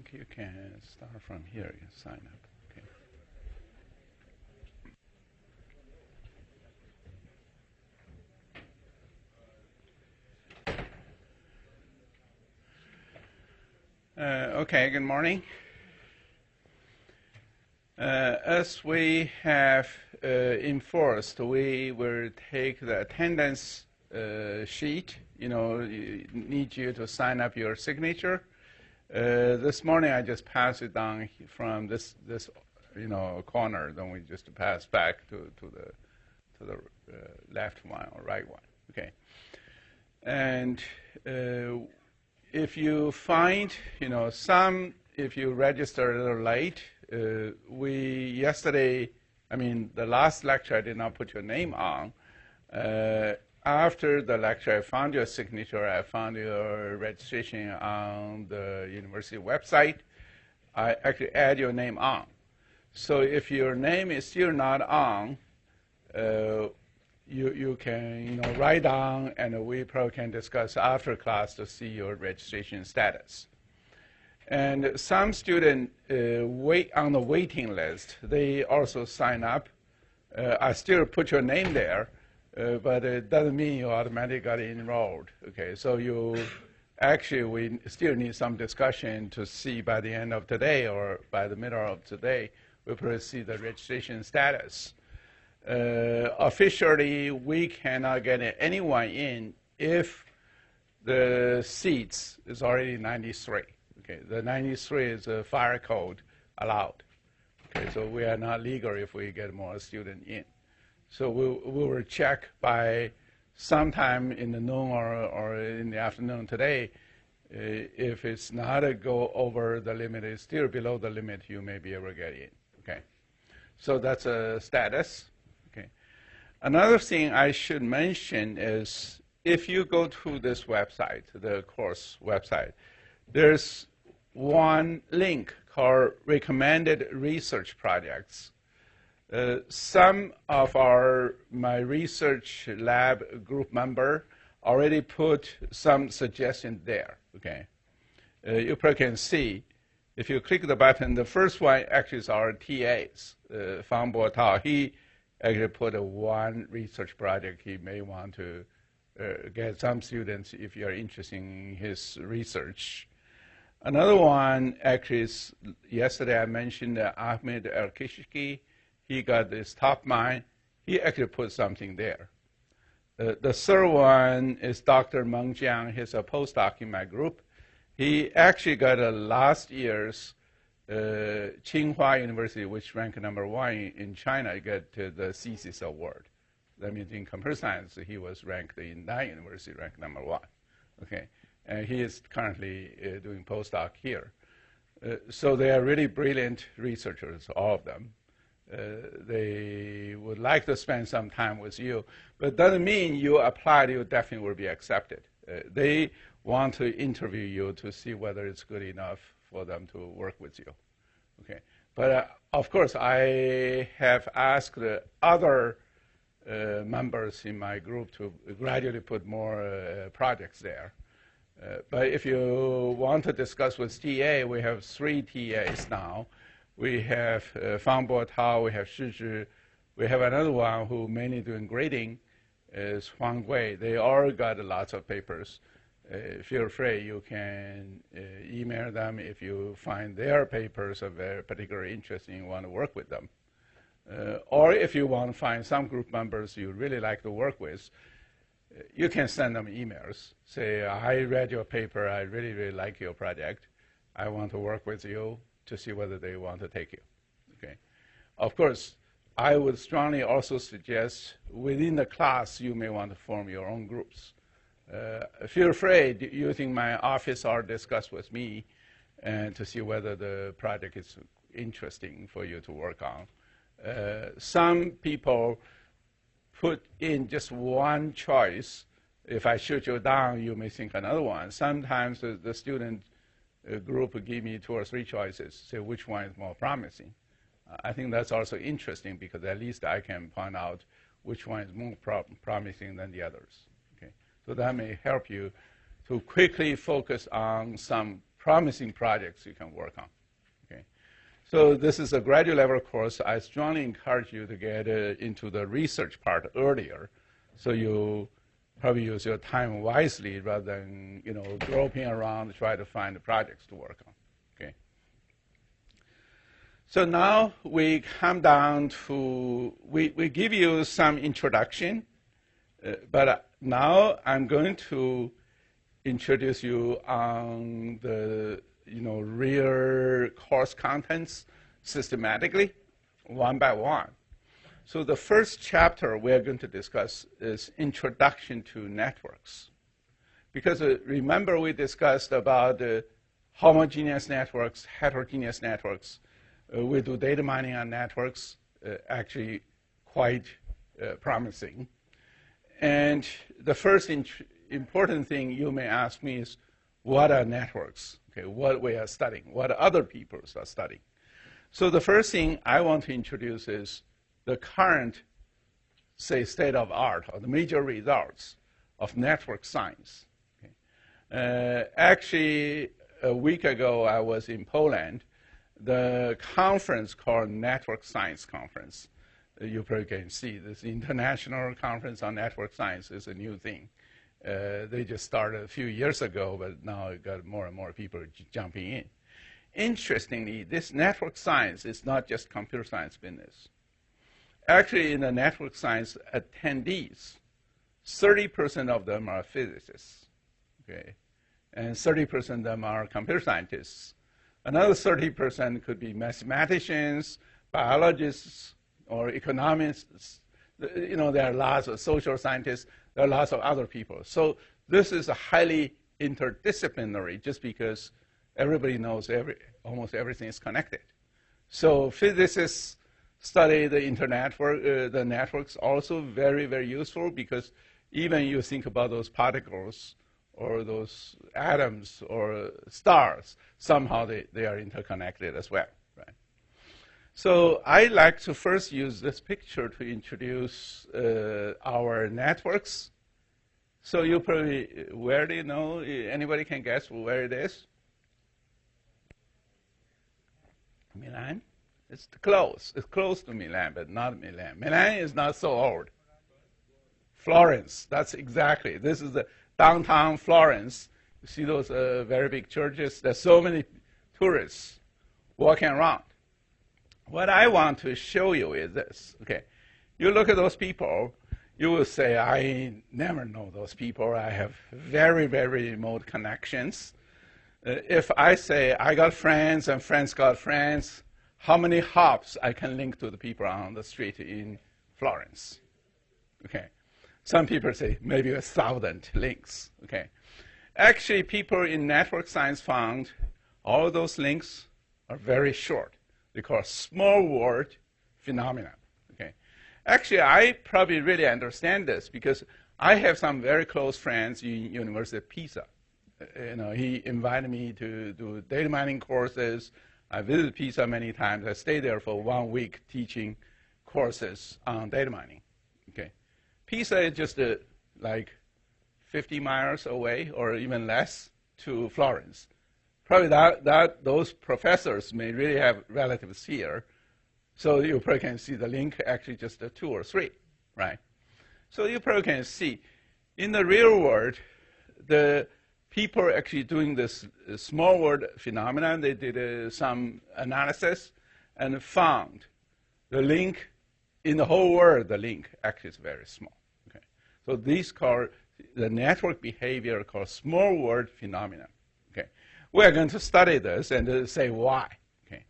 think you can start from here. You sign up. Okay, good morning. As we have enforced, we will take the attendance sheet. Need you to sign up your signature. This morning, I just passed it down from this corner. Then we just pass back to the left one or right one. Okay, and if you find if you register a little late, the last lecture I did not put your name on. After the lecture, I found your signature. I found your registration on the university website. I actually add your name on. So if your name is still not on, you can write down, and we probably can discuss after class to see your registration status. And some students wait on the waiting list. They also sign up. I still put your name there. But it doesn't mean you automatically got enrolled. Okay, so we still need some discussion to see by the end of today or by the middle of today, we'll probably see the registration status. Officially, we cannot get anyone in if the seats is already 93. Okay, the 93 is a fire code allowed. Okay, so we are not legal if we get more students in. So we will check by sometime in the noon or in the afternoon today. If it's not a go over the limit, it's still below the limit, you may be able to get in. Okay, so that's a status. Okay, another thing I should mention is if you go to this website, the course website, there's one link called Recommended Research Projects. Some of my research lab group member already put some suggestions there. Okay, you probably can see if you click the button. The first one actually is our TA's, Fang Bo Tao. He actually put one research project. He may want to get some students if you are interested in his research. Another one actually is yesterday I mentioned Ahmed El-Kishki. He got this top mine. He actually put something there. The third one is Dr. Meng Jiang. He's a postdoc in my group. He actually got a last year's Tsinghua University, which ranked #1 in China, got the thesis award. That means in computer science, he was ranked in that university, ranked #1. Okay, and he is currently doing postdoc here. So they are really brilliant researchers, all of them. They would like to spend some time with you, but it doesn't mean you applied, you definitely will be accepted. They want to interview you to see whether it's good enough for them to work with you. Okay, but of course, I have asked the other members in my group to gradually put more projects there. But if you want to discuss with TA, we have 3 TAs now. We have Fang Bo Tao, we have Shi Zhi, we have another one who mainly doing grading is Huang Gui. They all got lots of papers. Feel free, you can email them if you find their papers are very particularly interesting, you want to work with them. Or if you want to find some group members you really like to work with, you can send them emails. Say, I read your paper, I really, really like your project. I want to work with you to see whether they want to take you. Okay. Of course, I would strongly also suggest within the class you may want to form your own groups. Feel free using my office or discuss with me and to see whether the project is interesting for you to work on. Some people put in just one choice. If I shoot you down, you may think another one. Sometimes the student group will give me 2 or 3 choices, say which one is more promising. I think that's also interesting because at least I can find out which one is more promising than the others. Okay, so that may help you to quickly focus on some promising projects you can work on. Okay. So this is a graduate level course. I strongly encourage you to get into the research part earlier, so you probably use your time wisely rather than groping around to try to find the projects to work on. Okay. So now we come down to we give you some introduction, but now I'm going to introduce you on the real course contents systematically, one by one. So the first chapter we're going to discuss is Introduction to Networks. Because remember we discussed about homogeneous networks, heterogeneous networks. We do data mining on networks, actually quite promising. And the first important thing you may ask me is, what are networks? Okay, what we are studying, what other people are studying. So the first thing I want to introduce is the current, say, state of art, or the major results of network science. Okay. Actually, a week ago, I was in Poland. The conference called Network Science Conference. You probably can see this international conference on network science is a new thing. They just started a few years ago, but now it got more and more people jumping in. Interestingly, this network science is not just computer science business. Actually, in the network science attendees, 30% of them are physicists, okay? And 30% of them are computer scientists. Another 30% could be mathematicians, biologists, or economists. There are lots of social scientists. There are lots of other people. So this is a highly interdisciplinary, just because everybody knows almost everything is connected. So physicists study the networks, also very, very useful, because even you think about those particles or those atoms or stars, somehow they are interconnected as well. Right? So I like to first use this picture to introduce our networks. So you probably, where do you know? Anybody can guess where it is? Milan? It's close. It's close to Milan, but not Milan. Milan is not so old. Florence, that's exactly. This is the downtown Florence. You see those very big churches? There's so many tourists walking around. What I want to show you is this. Okay, you look at those people, you will say, I never know those people. I have very, very remote connections. If I say I got friends and friends got friends, how many hops I can link to the people on the street in Florence? Okay. Some people say maybe 1,000 links. Okay. Actually, people in network science found all of those links are very short. They call small world phenomena. Okay. Actually, I probably really understand this because I have some very close friends in University of Pisa. He invited me to do data mining courses. I visited Pisa many times. I stayed there for 1 week teaching courses on data mining. Okay. Pisa is just like 50 miles away or even less to Florence. Probably those professors may really have relatives here. So you probably can see the link actually just 2 or 3, right? So you probably can see in the real world, the people are actually doing this small world phenomenon. They did some analysis and found the link in the whole world, the link actually is very small. Okay. So these called the network behavior called small world phenomena. Okay. We're going to study this and say why. Okay.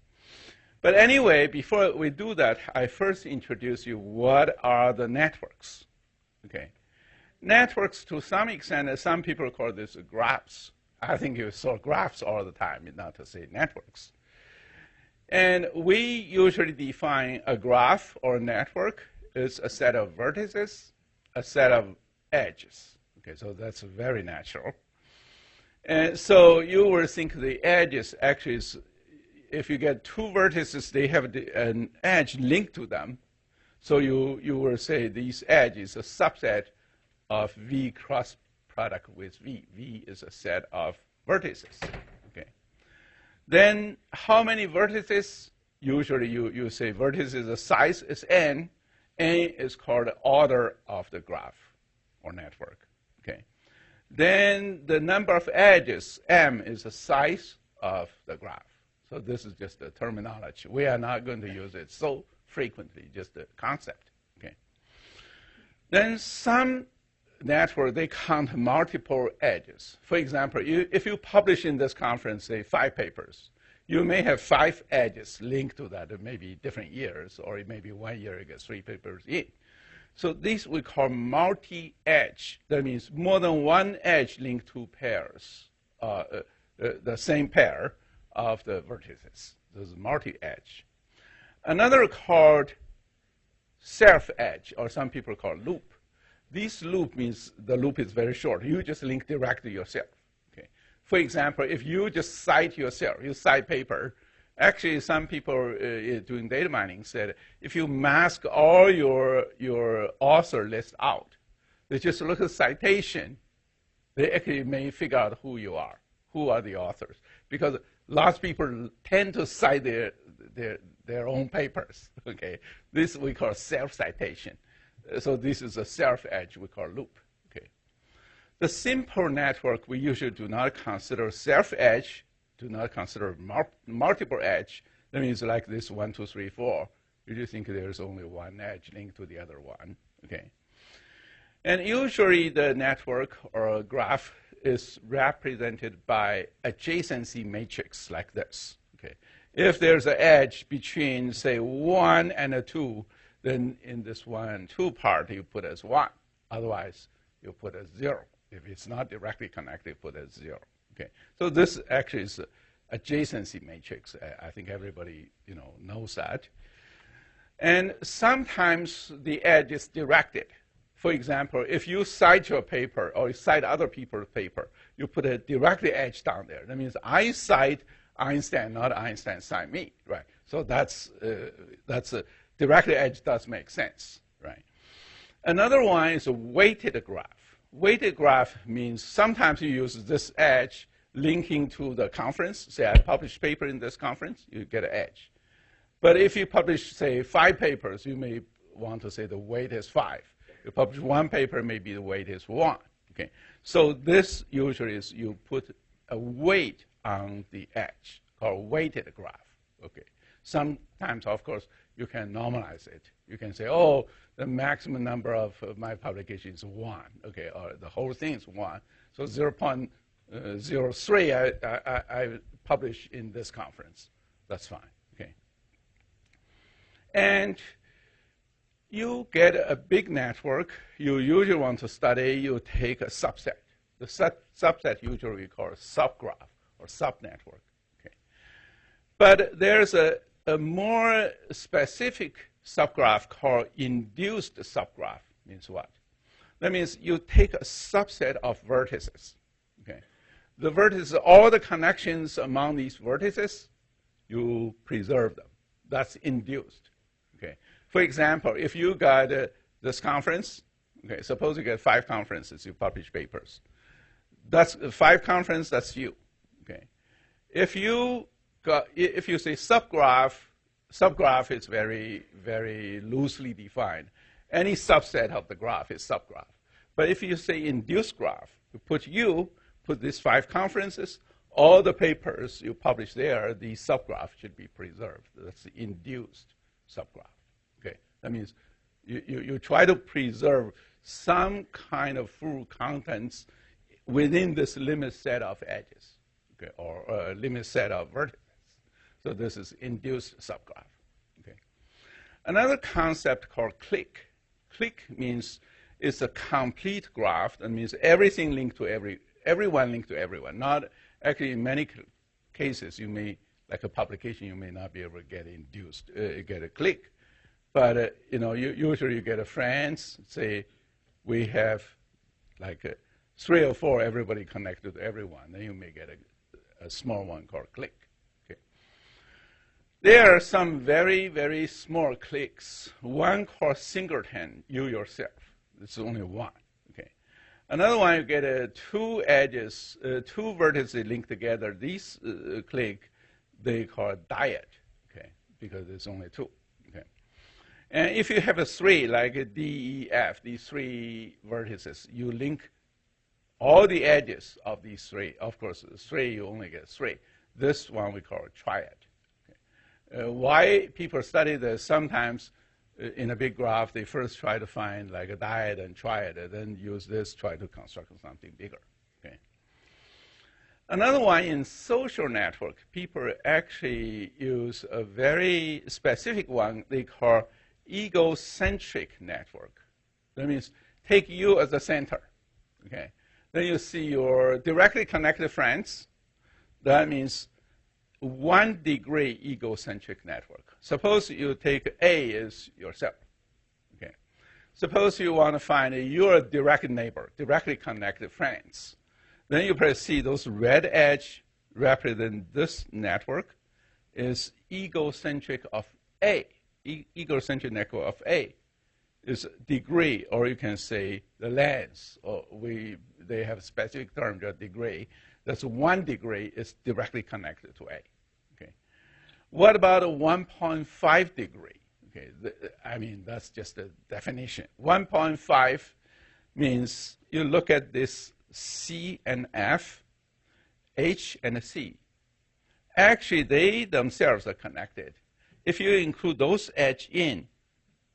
But anyway, before we do that, I first introduce you what are the networks. Okay. Networks, to some extent, some people call this graphs. I think you saw graphs all the time, not to say networks. And we usually define a graph or a network as a set of vertices, a set of edges. Okay, so that's very natural. And so you will think the edges actually is, if you get 2 vertices, they have an edge linked to them. So you will say these edges a subset of V cross product with V. V is a set of vertices. Okay. Then how many vertices? Usually you say vertices, the size is n. N is called the order of the graph or network. Okay. Then the number of edges, m, is the size of the graph. So this is just the terminology. We are not going to use it so frequently, just the concept. Okay. Then some network, they count multiple edges. For example, if you publish in this conference, say, 5 papers, you may have 5 edges linked to that. It may be different years, or it may be 1 year, you get 3 papers in. So this we call multi-edge. That means more than one edge linked to pairs, the same pair of the vertices. This is multi-edge. Another called self-edge, or some people call loop. This loop means the loop is very short. You just link directly yourself. Okay. For example, if you just cite yourself, you cite paper. Actually, some people doing data mining said if you mask all your author list out, they just look at citation, they actually may figure out who you are, who are the authors. Because lots of people tend to cite their own papers. Okay. This we call self-citation. So this is a self-edge we call loop. Okay. The simple network, we usually do not consider self-edge, do not consider multiple edge. That means like this 1, 2, 3, 4. You just think there's only one edge linked to the other one. Okay. And usually the network or a graph is represented by adjacency matrix like this. Okay. If there's an edge between, say, 1 and a 2, then in this 1 and 2 part, you put as 1. Otherwise, you put as 0. If it's not directly connected, put as 0. Okay. So this actually is adjacency matrix. I think everybody knows that. And sometimes the edge is directed. For example, if you cite your paper or you cite other people's paper, you put a directly edge down there. That means I cite Einstein, not Einstein cite me, right? So that's a directly edge does make sense, right? Another one is a weighted graph. Weighted graph means sometimes you use this edge linking to the conference. Say I published paper in this conference, you get an edge. But if you publish, say, 5 papers, you may want to say the weight is 5. You publish 1 paper, maybe the weight is 1. Okay. So this usually is you put a weight on the edge, called weighted graph. Okay. Sometimes, of course, you can normalize it. You can say, oh, the maximum number of my publications is 1. Okay, or the whole thing is 1. So 0.03 I publish in this conference. That's fine. Okay. And you get a big network. You usually want to study, you take a subset. The subset usually we call a subgraph or subnetwork. Okay. But there's a more specific subgraph called induced subgraph. Means what? That means you take a subset of vertices. Okay. The vertices, all the connections among these vertices, you preserve them. That's induced. Okay. For example, if you got this conference, okay, suppose you get 5 conferences, you publish papers. That's 5 conferences, that's you. Okay. If you say subgraph is very, very loosely defined. Any subset of the graph is subgraph. But if you say induced graph, you put these 5 conferences, all the papers you publish there, the subgraph should be preserved. That's the induced subgraph. Okay, that means you try to preserve some kind of full contents within this limit set of edges, okay, or a limit set of vertices. So this is induced subgraph. Okay. Another concept called clique. Clique means it's a complete graph. That means everything linked to everyone linked to everyone. Not actually in many cases you may, like a publication, you may not be able to get induced, get a clique. But usually you get a friends. Say we have like 3 or 4 everybody connected to everyone. Then you may get a small one called clique. There are some very, very small cliques. One called singleton, you yourself. It's only one. Okay. Another one, you get 2 edges, 2 vertices linked together. These clique, they call it dyad, okay, because it's only 2. Okay. And if you have a 3, like a D, E, F, these 3 vertices, you link all the edges of these 3. Of course, 3, you only get 3. This one we call a triad. Okay. Why people study this? Sometimes in a big graph, they first try to find like a dyad and triad, and then use this, try to construct something bigger. Okay. Another one in social network, people actually use a very specific one they call egocentric network. That means take you as the center. Okay. Then you see your directly connected friends. That means 1 degree egocentric network. Suppose you take A as yourself. Okay. Suppose you want to find your direct neighbor, directly connected friends. Then you press C. Those red edge represent this network is egocentric of A. Egocentric network of A is degree, or you can say the length. Or they have a specific term, just degree. That's 1 degree is directly connected to A. Okay. What about a 1.5 degree? Okay. I mean, that's just a definition. 1.5 means you look at this C and F, H and C. Actually, they themselves are connected. If you include those edge in,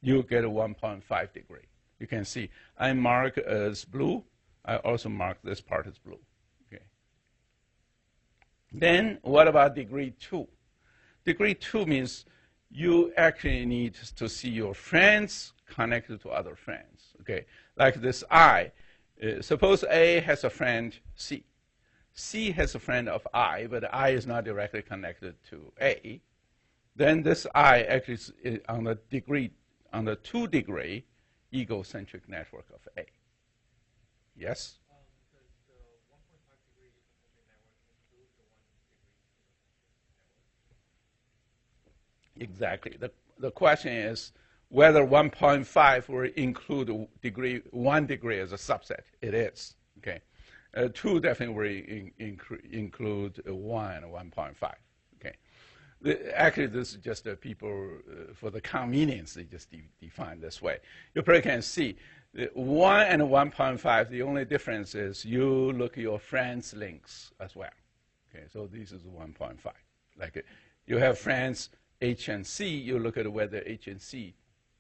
you get a 1.5 degree. You can see I mark as blue. I also mark this part as blue. Okay. Then what about degree 2? Degree 2 means you actually need to see your friends connected to other friends. Okay. Like this I. Suppose A has a friend C. C has a friend of I, but I is not directly connected to A. Then this I actually is on the 2 degree egocentric network of A. Yes? Does the 1.5 degree egocentric network include the 1 degree network? Exactly. The question is whether 1.5 will include 1 degree as a subset. It is. Okay. 2 definitely will include 1 and 1.5. Okay. Actually, this is just people, for the convenience, they just define this way. You probably can see 1 and 1.5, the only difference is you look at your friends' links as well. Okay, so this is 1.5. Like you have friends H and C, you look at whether H and C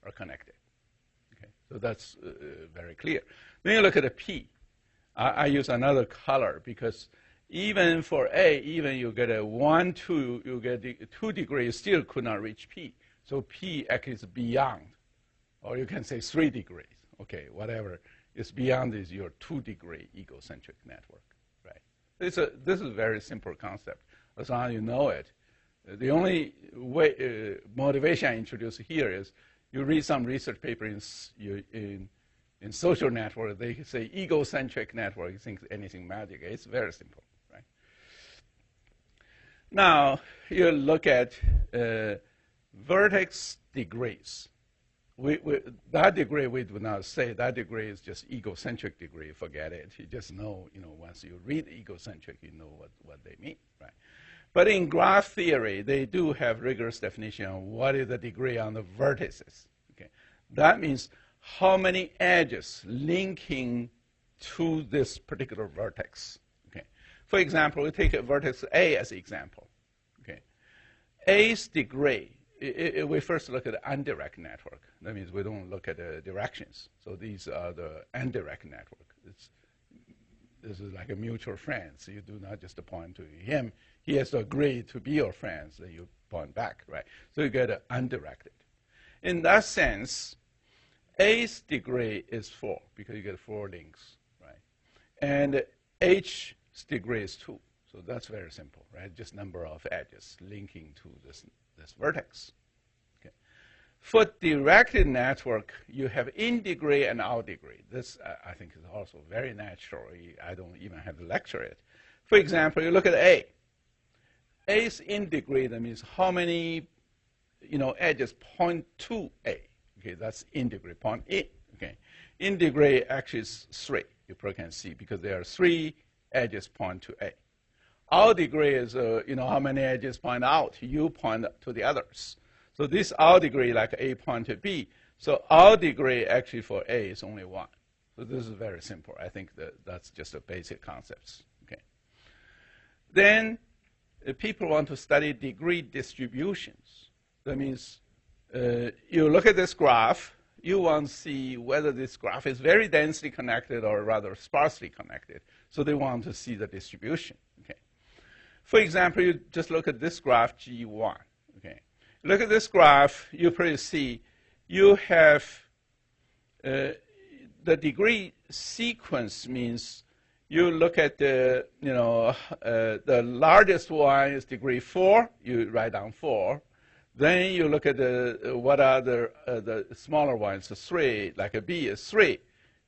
are connected. Okay, so that's very clear. Then you look at a P. I use another color because even for A, even you get a 1, 2, you get 2 degrees, still could not reach P. So P actually is beyond, or you can say 3 degrees. Okay, whatever is beyond is your 2 degree egocentric network, right? This is a very simple concept. As long as you know it, the only way motivation I introduce here is you read some research paper in social network, they say egocentric network, you think anything magic. It's very simple, right? Now, you look at vertex degrees. That degree we do not say. That degree is just egocentric degree. Forget it. You just know, once you read egocentric, you know what they mean, right? But in graph theory, they do have rigorous definition of what is the degree on the vertices. Okay, that means how many edges linking to this particular vertex. Okay, for example, we take a vertex A as an example. Okay, A's degree. We first look at the undirect network. That means we don't look at the directions. So these are the indirect network. This is like a mutual friend. So you do not just point to him. He has to agree to be your friend. So you point back, right? So you get undirected. In that sense, A's degree is 4 because you get 4 links, right? And H's degree is 2. So that's very simple, right? Just number of edges linking to this vertex. Okay. For directed network, you have in degree and out degree. This, I think, is also very natural. I don't even have to lecture it. For example, you look at A. A's in degree, that means how many edges point to A. Okay, that's in degree, point in. Okay. In degree actually is 3, you probably can see, because there are 3 edges point to A. our degree is, how many edges point out. You point to the others. So this our degree, like A point to B. So our degree actually for A is only 1. So this is very simple. I think that's just a basic concepts. Okay. Then people want to study degree distributions. That means you look at this graph. You want to see whether this graph is very densely connected or rather sparsely connected. So they want to see the distribution. Okay. For example, you just look at this graph, G1. Okay. Look at this graph. You probably see you have the degree sequence means you look at the, the largest one is degree 4. You write down 4. Then you look at what are the smaller ones, 3, like a B is 3.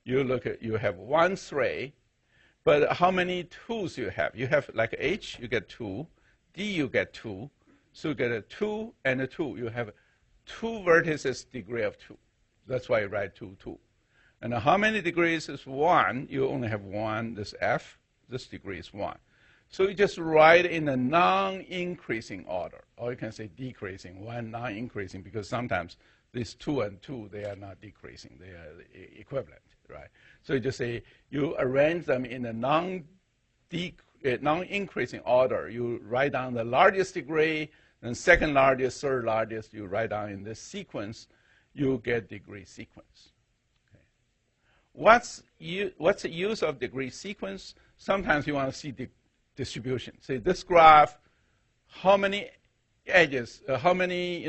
You look at, you have 1, 3. But how many 2s you have? You have like H, you get 2. D, you get 2. So you get a 2 and a 2. You have 2 vertices degree of 2. That's why you write 2, 2. And how many degrees is 1? You only have 1, this F. This degree is 1. So you just write in a non-increasing order. Or you can say decreasing, 1 non-increasing, because sometimes these 2 and 2, they are not decreasing. They are equivalent, right? So you just say you arrange them in a non-increasing order. You write down the largest degree, then second largest, third largest. You write down in this sequence. You get degree sequence. Okay. What's the use of degree sequence? Sometimes you want to see the distribution. Say this graph, how many edges, how many,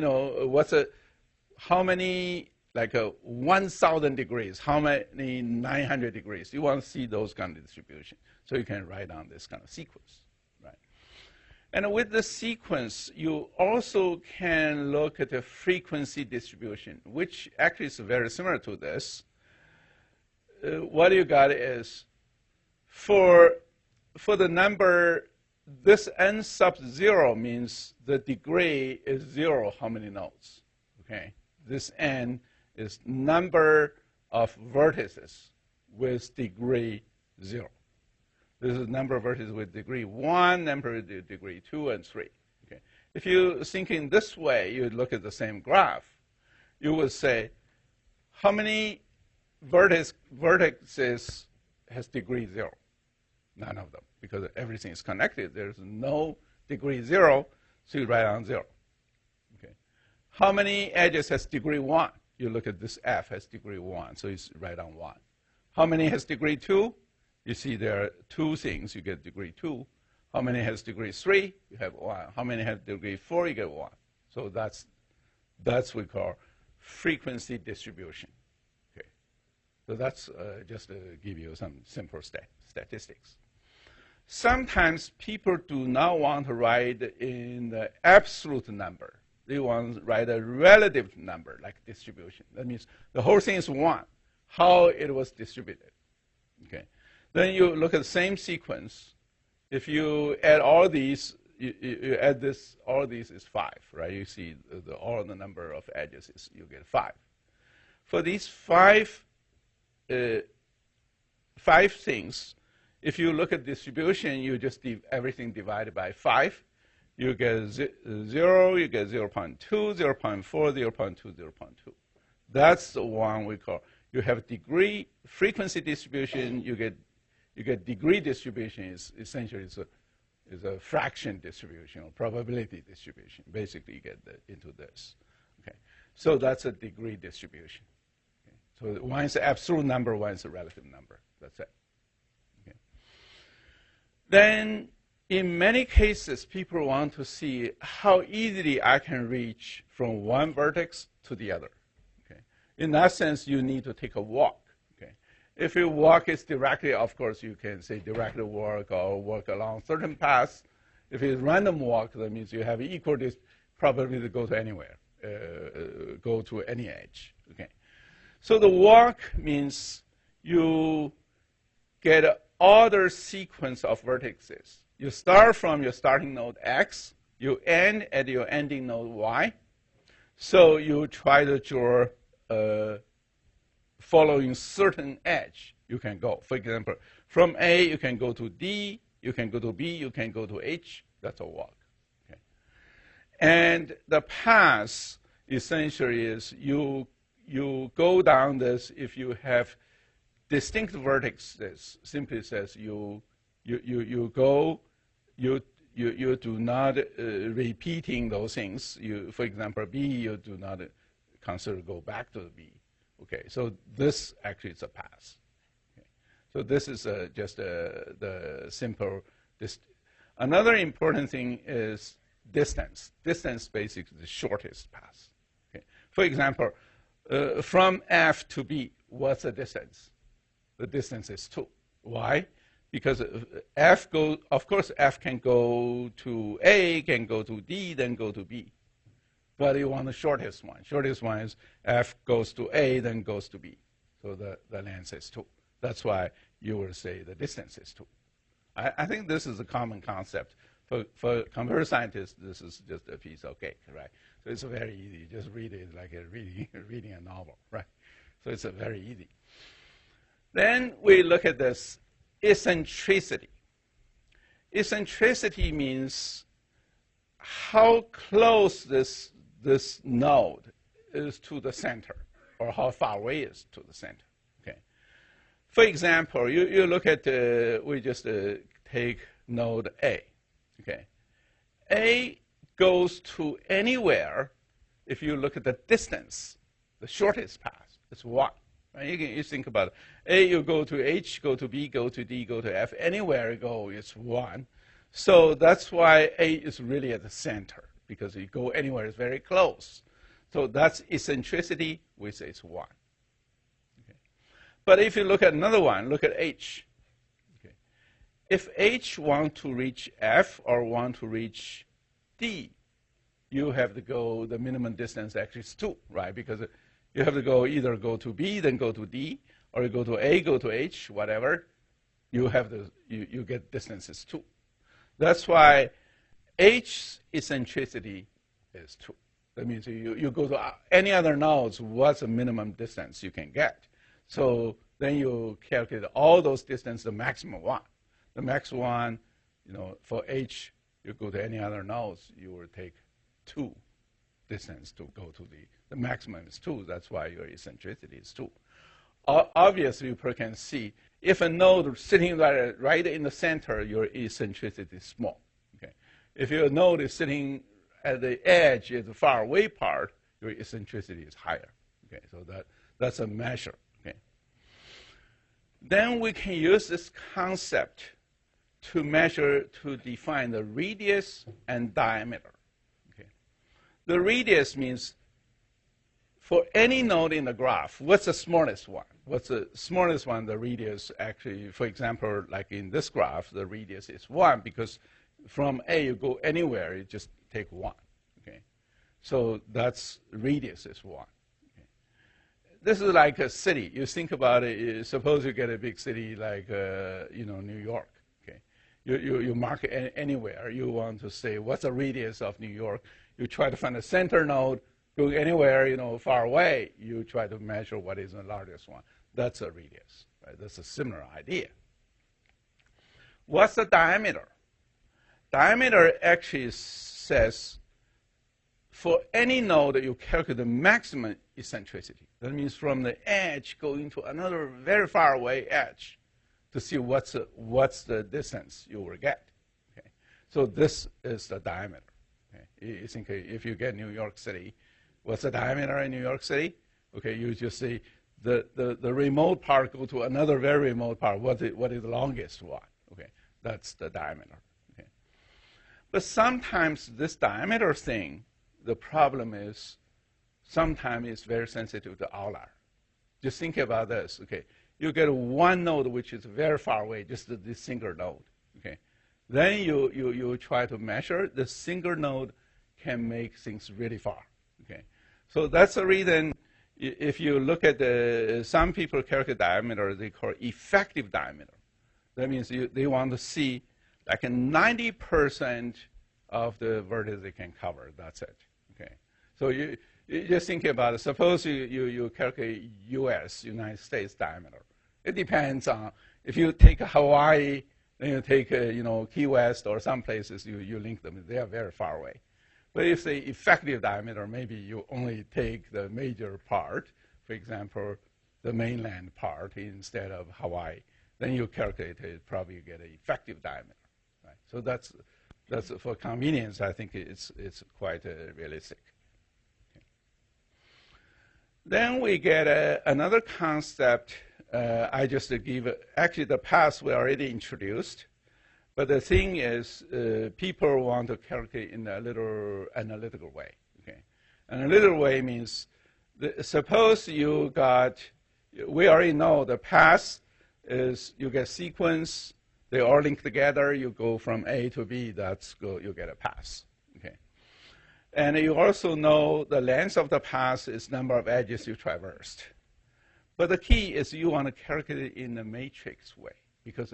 how many, like 1,000 degrees, how many 900 degrees. You want to see those kind of distribution. So you can write down this kind of sequence, right? And with the sequence, you also can look at the frequency distribution, which actually is very similar to this. What you got is for the number, this n sub 0 means the degree is 0, how many nodes, okay? This n is number of vertices with degree 0. This is number of vertices with degree 1, number with degree 2, and 3. Okay. If you think in this way, you look at the same graph, you would say, how many vertices has degree 0? None of them, because everything is connected. There's no degree 0, so you write down 0. Okay. How many edges has degree 1? You look at this F has degree 1, so you write down 1. How many has degree 2? You see there are 2 things, you get degree 2. How many has degree 3? You have 1. How many have degree 4? You get 1. So that's what we call frequency distribution. Okay. So that's just to give you some simple statistics. Sometimes people do not want to write in the absolute number. They want to write a relative number, like distribution. That means the whole thing is 1, how it was distributed. Okay. Then you look at the same sequence. If you add all these, you add this, all these is 5, right? You see all the number of edges, you get 5. For these 5 things, if you look at distribution, you just everything divided by 5. You get 0, you get 0.2, 0.4, 0.2, 0.2. That's the one we call, you have degree frequency distribution, you get degree distribution is essentially is a fraction distribution or probability distribution. Basically, you get into this. Okay, so that's a degree distribution. Okay. So one is the absolute number, one is a relative number. That's it. Okay. Then, in many cases, people want to see how easily I can reach from one vertex to the other. Okay. In that sense, you need to take a walk. If your walk is directly, of course, you can say directly walk or walk along certain paths. If it's random walk, that means you have equal probability to go to anywhere, go to any edge. Okay. So the walk means you get an ordered sequence of vertices. You start from your starting node X. You end at your ending node Y. So you try to draw following certain edge, you can go. For example, from A, you can go to D, you can go to B, you can go to H. That's a walk. Okay. And the path essentially is you go down this if you have distinct vertices. Simply says you go, you do not repeating those things. For example, B, you do not consider go back to the B. Okay, so this actually is a path. Okay. So this is just the simple. Another important thing is distance. Distance basically is the shortest path. Okay. For example, from F to B, what's the distance? The distance is 2. Why? Because F goes, of course, F can go to A, can go to D, then go to B. But you want the shortest one. Shortest one is F goes to A, then goes to B. So the length is 2. That's why you will say the distance is 2. I think this is a common concept. For computer scientists, this is just a piece of cake, right? So it's very easy. Just read it like reading a novel, right? So it's very easy. Then we look at this eccentricity. Eccentricity means how close this node is to the center, or how far away it is to the center. Okay. For example, you look at we just take node A. Okay. A goes to anywhere. If you look at the distance, the shortest path is 1. Right? You think about it. A, you go to H, go to B, go to D, go to F. Anywhere you go, it's 1. So that's why A is really at the center, because you go anywhere, it's very close. So that's eccentricity. We say it's 1. Okay. But if you look at another one, look at H. Okay. If H want to reach F or want to reach D, you have to go, the minimum distance actually is 2, right? Because you have to go either go to B, then go to D, or you go to A, go to H, whatever. You have the, you get distances 2. That's why H eccentricity is 2. That means you go to any other nodes, what's the minimum distance you can get? So then you calculate all those distances, the maximum one. The max one, for H, you go to any other nodes, you will take 2 distance to go to the maximum is 2. That's why your eccentricity is 2. Obviously, you can see if a node sitting right in the center, your eccentricity is small. Okay. If your node is sitting at the edge, at the far away part, your eccentricity is higher. Okay. So that's a measure. Okay. Then we can use this concept to measure, to define the radius and diameter. Okay. The radius means for any node in the graph, what's the smallest one? What's the smallest one? The radius actually, for example, like in this graph, the radius is 1 because from A you go anywhere, you just take 1. Okay, so that's radius is 1. Okay. This is like a city. You think about it. Suppose you get a big city like New York. Okay, you mark it anywhere. You want to say what's the radius of New York? You try to find a center node. Go anywhere, far away, you try to measure what is the largest one. That's a radius, right? That's a similar idea. What's the diameter? Diameter actually says for any node, you calculate the maximum eccentricity. That means from the edge going to another very far away edge to see what's the distance you will get. Okay? So this is the diameter. Okay? You think if you get New York City, what's the diameter in New York City? Okay, you just see the remote part go to another very remote part. What is the longest one? Okay, that's the diameter. Okay. But sometimes this diameter thing, the problem is sometimes it's very sensitive to outlier. Just think about this. Okay, you get one node which is very far away, just this single node. Okay, then you try to measure the single node can make things really far. Okay. So that's the reason if you look at some people calculate diameter, they call it effective diameter. That means they want to see like a 90% of the vertex they can cover. That's it. Okay. So you just think about it. Suppose you calculate United States diameter. It depends on if you take Hawaii Then you take, Key West or some places, you link them. They are very far away. But if the effective diameter, maybe you only take the major part, for example, the mainland part instead of Hawaii, then you calculate it, probably you get an effective diameter. Right? So that's for convenience, I think it's quite realistic. Okay. Then we get another concept. I just give, actually the path we already introduced. But the thing is, people want to calculate in a little analytical way. Okay, analytical way means, suppose you got, we already know the path is you get sequence, they all link together. You go from A to B. You get a path. Okay, and you also know the length of the path is number of edges you traversed. But the key is you want to calculate it in a matrix way, because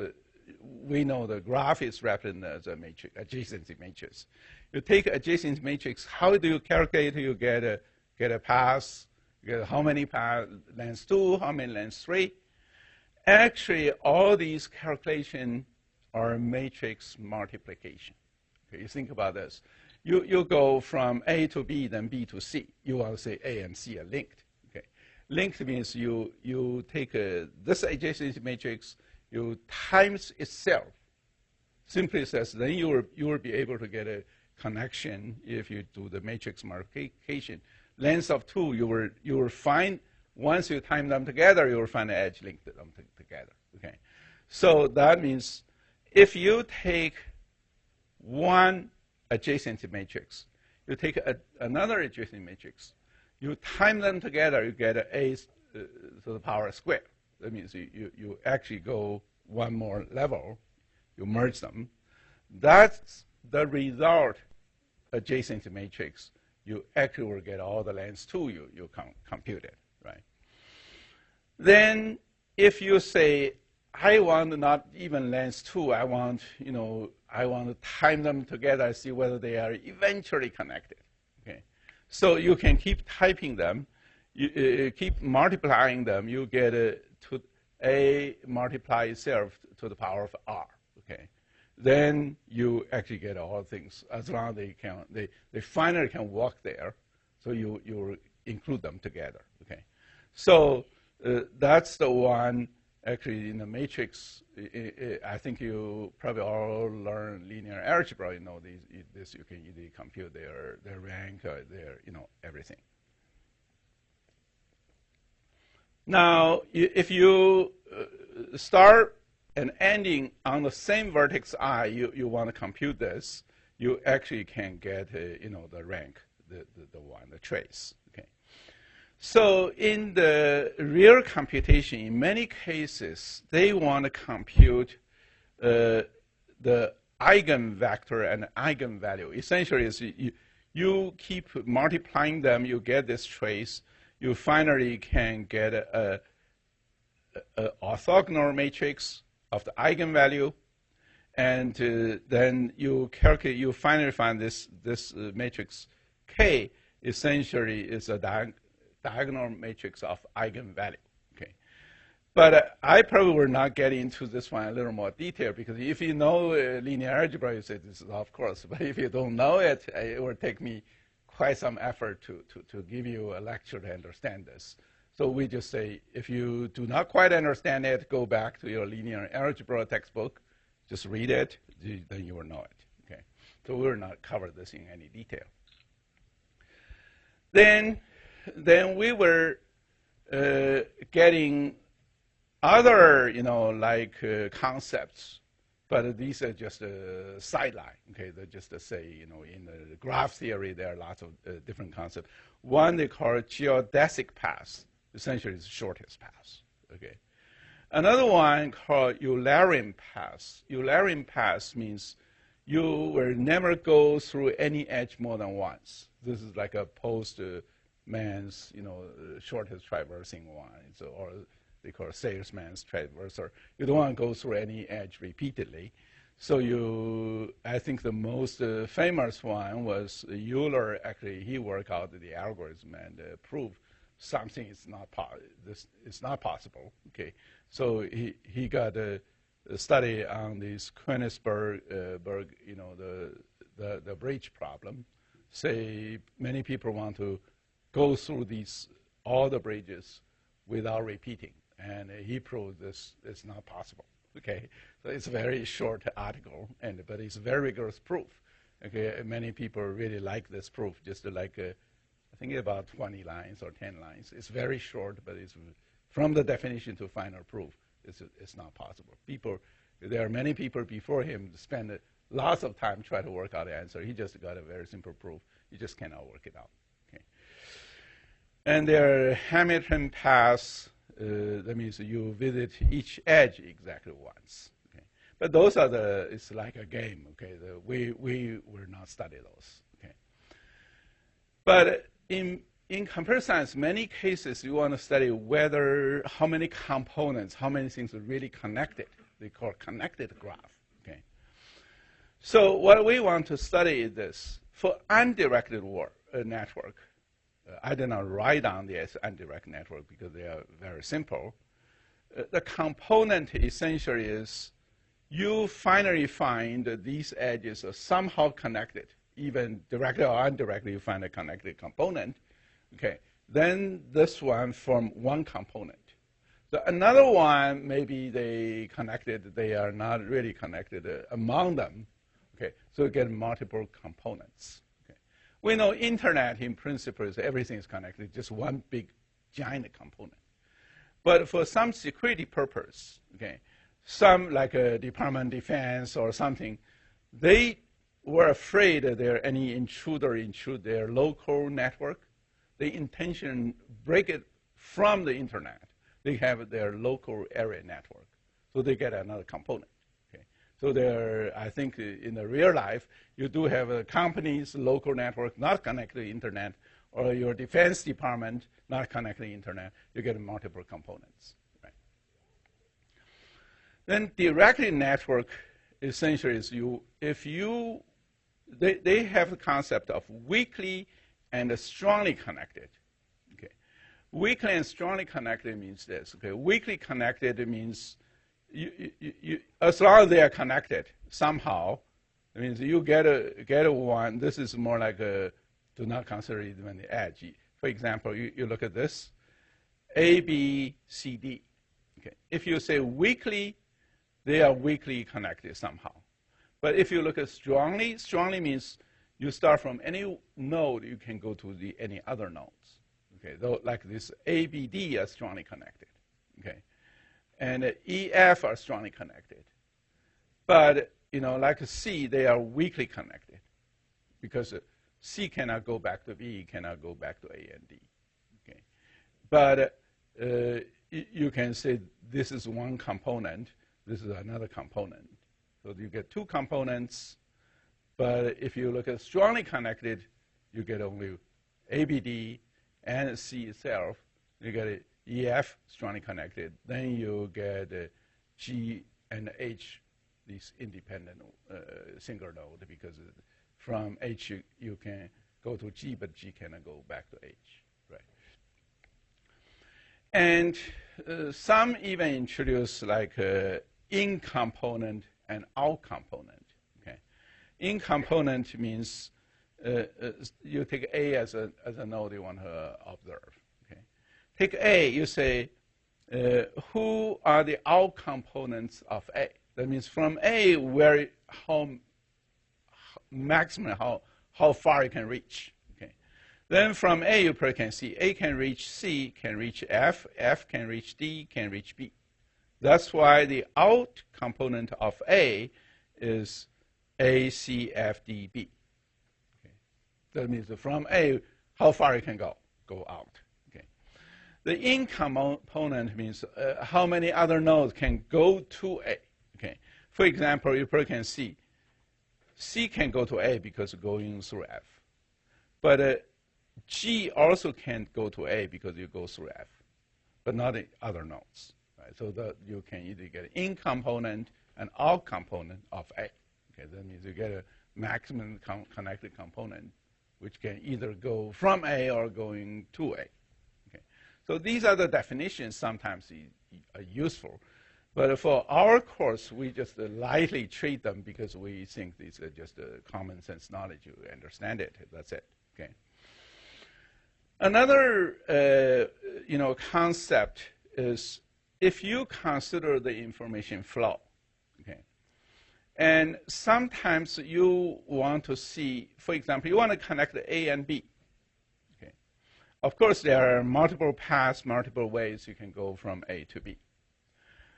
we know the graph is represented as a matrix, adjacency matrix. You take adjacency matrix, how do you calculate? You get a path, you get how many paths, length 2, how many length 3. Actually, all these calculations are matrix multiplication. Okay, you think about this. You go from A to B, then B to C. You want to say A and C are linked. Okay, linked means you take this adjacency matrix, you times itself. Simply says, then you will be able to get a connection if you do the matrix multiplication. Length of 2, you will find, once you time them together, you will find an edge linked them together. Okay, so that means if you take one adjacency matrix, you take another adjacency matrix, you time them together, you get an A to the power square. That means you actually go one more level, you merge them. That's the result adjacency matrix. You actually will get all the lengths too, you compute it, right? Then if you say, I want not even length 2, I want to time them together, see whether they are eventually connected. Okay, so you can keep typing them, you keep multiplying them, you get A multiply itself to the power of R. Okay, then you actually get all things as long as they finally can walk there. So you include them together. Okay, so that's the one. Actually, in the matrix, I think you probably all learn linear algebra. You know this. You can easily compute their rank, their everything. Now, if you start and ending on the same vertex I, you want to compute this, you actually can get the rank, the one, the trace. Okay. So in the real computation, in many cases, they want to compute the eigenvector and eigenvalue. Essentially, is you keep multiplying them, you get this trace. You finally can get a orthogonal matrix of the eigenvalue, and then you calculate. You finally find this matrix K essentially is a diagonal matrix of eigenvalue. Okay, but I probably will not get into this one a little more detail, because if you know linear algebra, you say this is of course. But if you don't know it, it will take me quite some effort to give you a lecture to understand this. So we just say, if you do not quite understand it, go back to your linear algebra textbook, just read it, then you will know it. Okay, so we will not cover this in any detail. Then we were getting other, concepts. But these are just a sideline. Okay, they're just to say, in the graph theory, there are lots of different concepts. One they call geodesic path, essentially it's the shortest path. Okay, another one called Eulerian path. Eulerian path means you will never go through any edge more than once. This is like a postman's, shortest traversing one. So, or they call it salesman's traverser. You don't want to go through any edge repeatedly. So I think the most famous one was Euler. Actually, he worked out the algorithm and proved something is not possible. Okay, so he got study on this Königsberg, the bridge problem. Say many people want to go through all the bridges without repeating, and he proved this is not possible. Okay, so it's a very short article, but it's very rigorous proof. Okay, many people really like this proof, just like I think about 20 lines or 10 lines. It's very short, but it's from the definition to final proof, it's not possible. There are many people before him spend lots of time trying to work out the answer. He just got a very simple proof. You just cannot work it out. Okay. And there are Hamilton paths. That means you visit each edge exactly once. Okay. But those are it's like a game. Okay. We will not study those. Okay. But in computer science, many cases you want to study how many components, how many things are really connected. They call it connected graph. Okay. So what we want to study is this. For undirected network, I did not write down the undirected network because they are very simple. The component essentially is you finally find that these edges are somehow connected, even directly or indirectly you find a connected component. Okay, then this one form one component. Another one, maybe they are not really connected among them. Okay, so you get multiple components. Okay. We know internet in principle is everything is connected, just one big giant component. But for some security purpose, okay, some like a Department of Defense or something, they were afraid that there are any intrude their local network. They intention break it from the internet. They have their local area network, so they get another component. So I think in the real life, you do have a company's local network not connected to the internet, or your defense department not connected to the internet. You get multiple components. Right? Then directed network essentially is they have the concept of weakly and strongly connected. Okay. Weakly and strongly connected means this. Okay. Weakly connected means as long as they are connected somehow, it means you get a one. This is more like do not consider even the edge. For example, you look at this, A, B, C, D. Okay. If you say weakly, they are weakly connected somehow. But if you look at strongly, strongly means you start from any node, you can go to any other nodes. Okay, though like this A, B, D are strongly connected. Okay. And EF are strongly connected. But, like C, they are weakly connected because C cannot go back to B, cannot go back to A and D. Okay. But you can say this is one component, this is another component. So you get two components, but if you look at strongly connected, you get only ABD and C itself. You get EF strongly connected. Then you get G and H, these independent single node, because from H you can go to G, but G cannot go back to H, right? And some even introduce like in component and out component. Okay, in component means you take A as a node you want to observe. Take A, you say, who are the out components of A? That means from A, how far you can reach. Okay. Then from A, you can see A can reach C, can reach F, F can reach D, can reach B. That's why the out component of A is A, C, F, D, B. Okay. That means from A, how far you can go out. The in component means how many other nodes can go to A. Okay. For example, you can see C can go to A because going through F. But G also can't go to A because you go through F, but not the other nodes. Right? So that you can either get in component and out component of A. Okay. That means you get a maximum connected component, which can either go from A or going to A. So these are the definitions sometimes are useful. But for our course, we just lightly treat them because we think these are just common sense knowledge. You understand it. That's it. Okay. Another concept is if you consider the information flow. Okay. And sometimes you want to see, for example, you want to connect A and B. Okay. Of course, there are multiple paths, multiple ways you can go from A to B.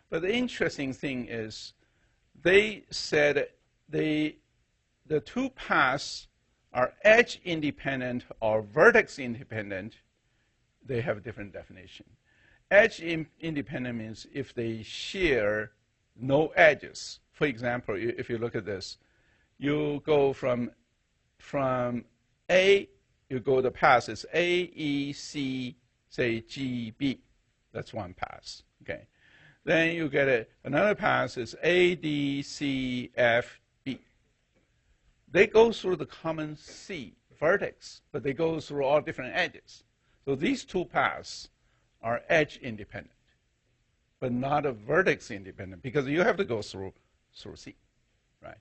But the interesting thing is they said the two paths are edge independent or vertex independent. They have a different definition. Edge independent means if they share no edges. For example, if you look at this, you go from A, you go the path is A, E, C, say G, B. That's one path. Okay. Then you get another path is A, D, C, F, B. They go through the common C, vertex, but they go through all different edges. So these two paths are edge independent, but not a vertex independent, because you have to go through C, right?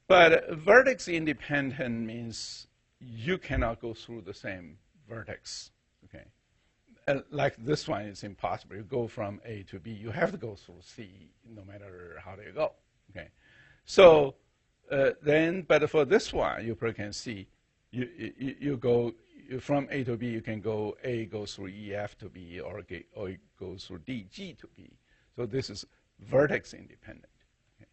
But vertex independent means you cannot go through the same vertex, okay? Like this one is impossible. You go from A to B, you have to go through C no matter how they go. Okay, so but for this one, you can see you go from A to B. You can go A goes through E, F to B, or it goes through D, G to B. So this is vertex independent. Okay.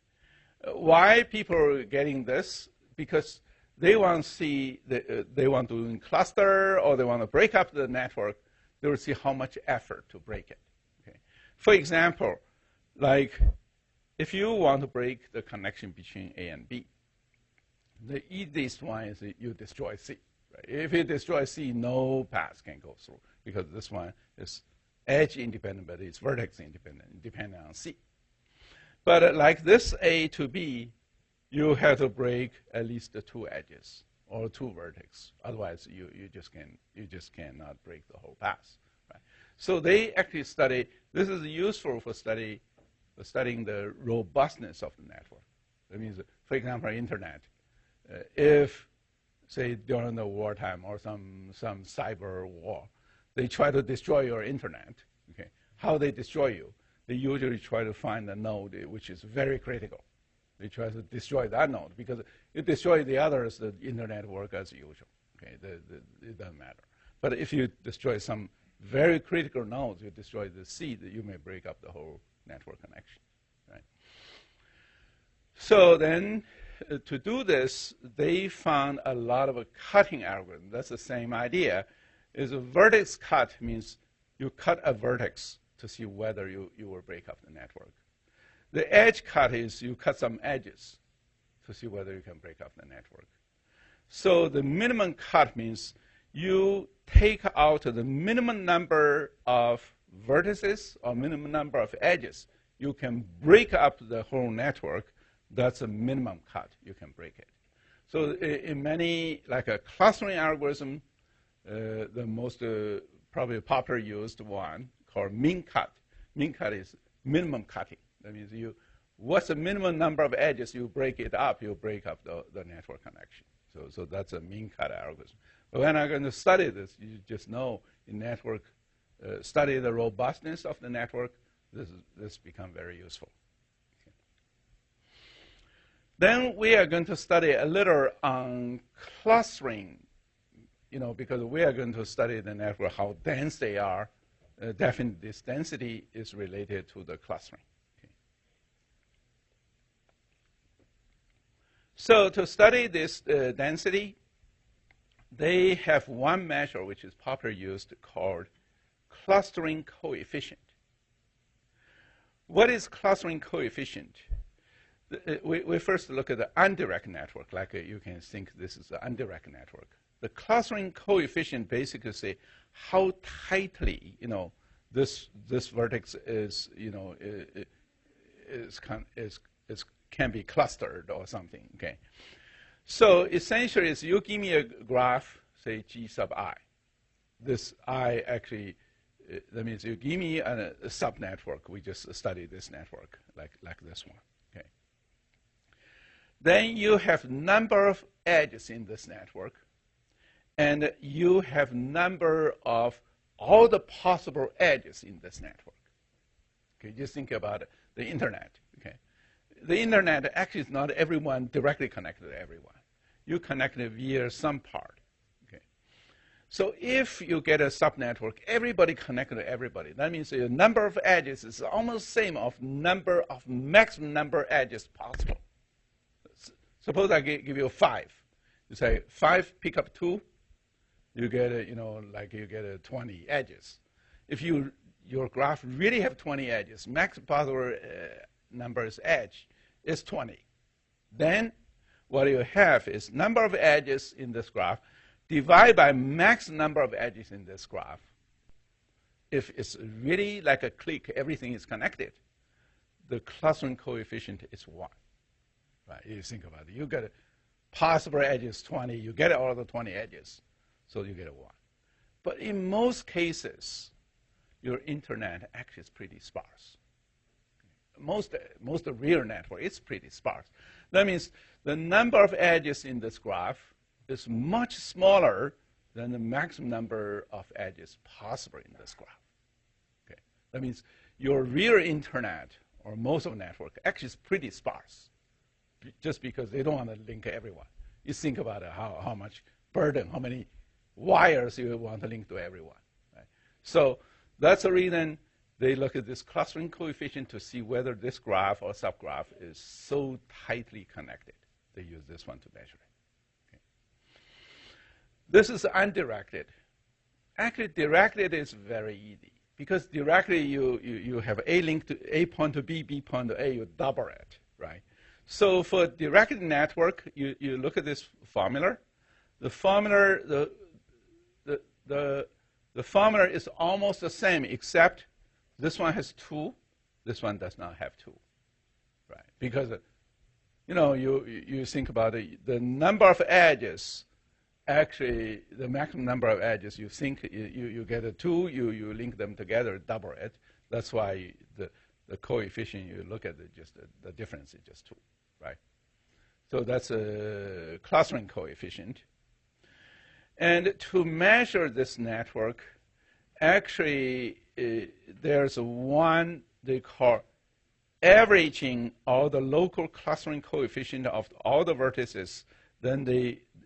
Why people are getting this? Because they want to see they want to cluster, or they want to break up the network. They will see how much effort to break it. Okay. For example, like if you want to break the connection between A and B, the easiest one is you destroy C. Right? If you destroy C, no path can go through, because this one is edge independent, but it's vertex independent, depending on C. But like this A to B, you have to break at least the two edges or two vertex. Otherwise, you just cannot break the whole path. Right? So they actually study. This is useful for studying the robustness of the network. That means, for example, internet. If, say, during the wartime or some cyber war, they try to destroy your internet. Okay, how they destroy you? They usually try to find a node which is very critical. They try to destroy that node, because you destroy the others, the internet works as usual. Okay, it doesn't matter. But if you destroy some very critical nodes, you destroy the seed, you may break up the whole network connection. Right? So then, to do this, they found a lot of a cutting algorithm. That's the same idea. Is a vertex cut means you cut a vertex to see whether you will break up the network. The edge cut is you cut some edges to see whether you can break up the network. So the minimum cut means you take out the minimum number of vertices or minimum number of edges. You can break up the whole network. That's a minimum cut. You can break it. So in many, like a clustering algorithm, the most probably popular used one called min cut. Min cut is minimum cutting. That means what's the minimum number of edges? You break it up, you break up the network connection. So that's a min cut algorithm. But when I'm going to study this, you just know in network, study the robustness of the network, this become very useful. Okay. Then we are going to study a little on clustering, because we are going to study the network, how dense they are. Definitely this density is related to the clustering. So to study this density, they have one measure which is popularly used called clustering coefficient. What is clustering coefficient? We first look at the undirect network, like you can think this is an undirect network. The clustering coefficient basically say how tightly this vertex is can be clustered or something. Okay, so essentially, is you give me a graph, say G sub I. This I actually that means you give me a subnetwork. We just study this network like this one. Okay. Then you have number of edges in this network, and you have number of all the possible edges in this network. Okay, just think about it. The internet. Okay, the internet actually is not everyone directly connected to everyone. You connect it via some part. Okay, so if you get a subnetwork, everybody connected to everybody. That means the number of edges is almost same of maximum number of edges possible. Suppose I give you 5. You say 5 pick up 2. You get you get 20 edges. If your graph really have 20 edges, max possible numbers edge is 20. Then what you have is number of edges in this graph divided by max number of edges in this graph. If it's really like a click, everything is connected, the clustering coefficient is 1. Right? You think about it. You get possible edges 20. You get all the 20 edges. So you get a 1. But in most cases, your internet actually is pretty sparse. Most real network is pretty sparse. That means the number of edges in this graph is much smaller than the maximum number of edges possible in this graph. Okay. That means your real internet or most of the network actually is pretty sparse, just because they don't want to link everyone. You think about it, how much burden, how many wires you want to link to everyone. Right? So that's the reason they look at this clustering coefficient to see whether this graph or subgraph is so tightly connected. They use this one to measure it. Okay. This is undirected. Actually, directed is very easy, because directly you have A link to A point to B, B point to A, you double it, right? So for directed network, you look at this formula. The formula, the formula is almost the same, except this one has 2, this one does not have 2, right? Because you think about it, the number of edges, actually the maximum number of edges, you think you get a 2, you link them together, double it. That's why the coefficient you look at it, just the difference is just 2, right? So that's a clustering coefficient. And to measure this network, actually, there's one they call averaging all the local clustering coefficient of all the vertices. Then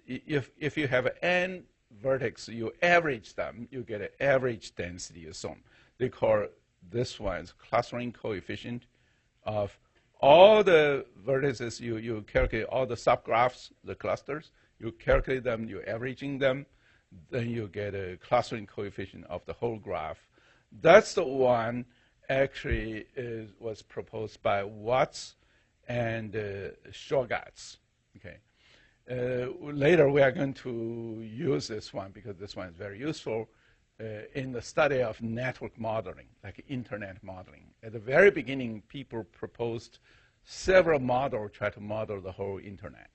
if you have n vertex, you average them, you get an average density of sum. They call this one clustering coefficient of all the vertices. You calculate all the subgraphs, the clusters. You calculate them, you're averaging them, then you get a clustering coefficient of the whole graph. That's the one actually was proposed by Watts and Shorgatz. Okay. Later we are going to use this one because this one is very useful in the study of network modeling, like internet modeling. At the very beginning, people proposed several models, try to model the whole internet.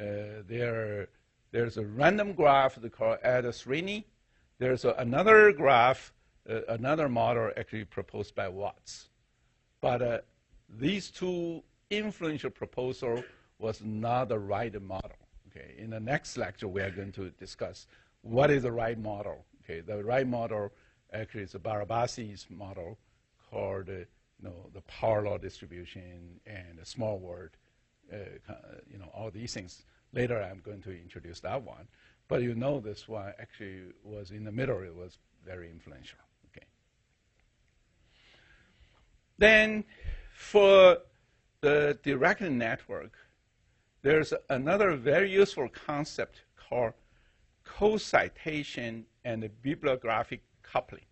There's a random graph they call Ada-Srini. There's another graph, another model actually proposed by Watts. But these two influential proposals was not the right model. Okay, in the next lecture, we are going to discuss what is the right model. Okay, the right model actually is a Barabasi's model called the power law distribution and a small world. All these things. Later, I'm going to introduce that one. But this one actually was in the middle. It was very influential. Okay. Then for the directed network, there's another very useful concept called co-citation and bibliographic coupling.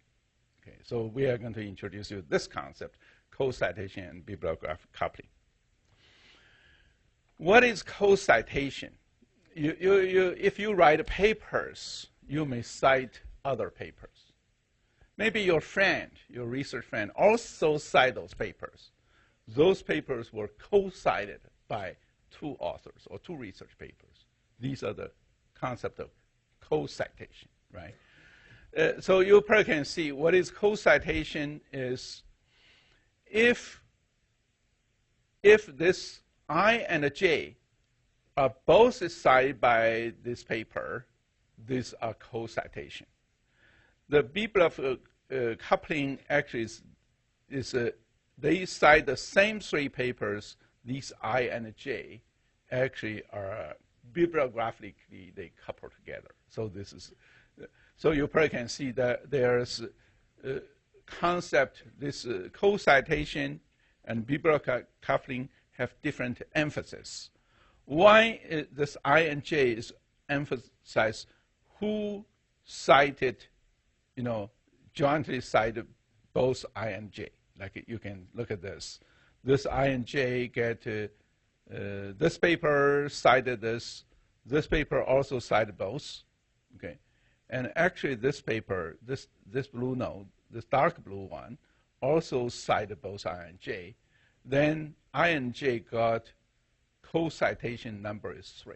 Okay, so we are going to introduce you this concept, co-citation and bibliographic coupling. What is co-citation? If you write papers, you may cite other papers. Maybe your friend, your research friend, also cite those papers. Those papers were co-cited by 2 authors or 2 research papers. These are the concept of co-citation, right? So you probably can see what is co-citation is if this I and J are both cited by this paper, these are co-citation. The Biblock coupling actually is they cite the same three papers. These I and J actually are bibliographically they couple together. So this is so you probably can see that there's concept this co-citation and Biblock coupling have different emphasis. Why this I and J is emphasized who cited, jointly cited both I and J. Like you can look at this. This I and J get this paper cited this. This paper also cited both. Okay, and actually this paper, this blue note, this dark blue one, also cited both I and J. Then I and J got co-citation number is 3,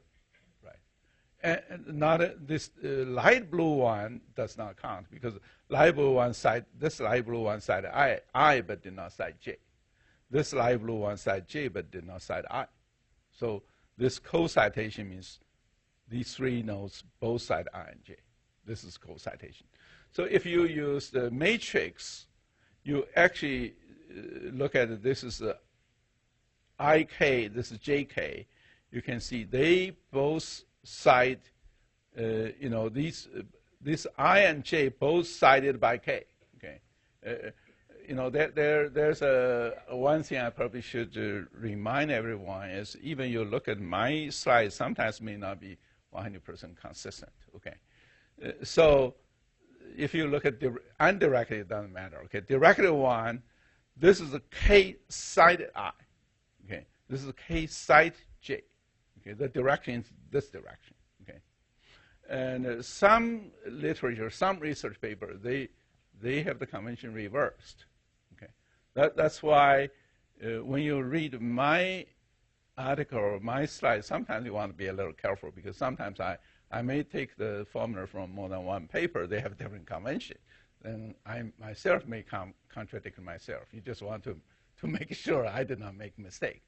right? And not this light blue one does not count because light blue one cite this light blue one cited I but did not cite J. This light blue one cited J but did not cite I. So this co-citation means these 3 notes both cite I and J. This is co-citation. So if you use the matrix, you actually look at it. This is IK, this is JK. You can see they both cite, these I and J both cited by K. Okay, there's one thing I probably should remind everyone is even you look at my slides, sometimes may not be 100% consistent. Okay, so if you look at indirectly, it doesn't matter. Okay, directly one, this is a K cited I. Okay, this is a K cite J. Okay, the direction is this direction. Okay, and some literature, some research paper, they have the convention reversed. Okay, that's why when you read my article or my slides, sometimes you want to be a little careful because sometimes I may take the formula from more than one paper. They have different convention. Then I myself may contradict myself. You just want to make sure I did not make a mistake.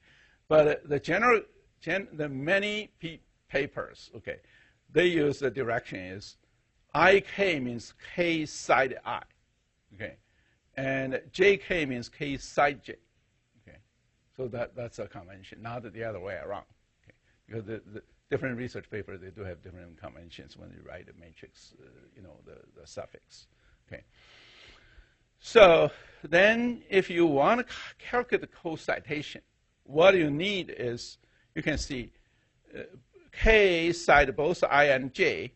But the many papers, okay, they use the direction is IK means K cite I, okay, and JK means K cite J, okay. So that's a convention, not the other way around, okay, because the different research papers, they do have different conventions when you write a matrix, the suffix, okay. So then if you want to calculate the co-citation, what you need is, you can see K cite both I and J.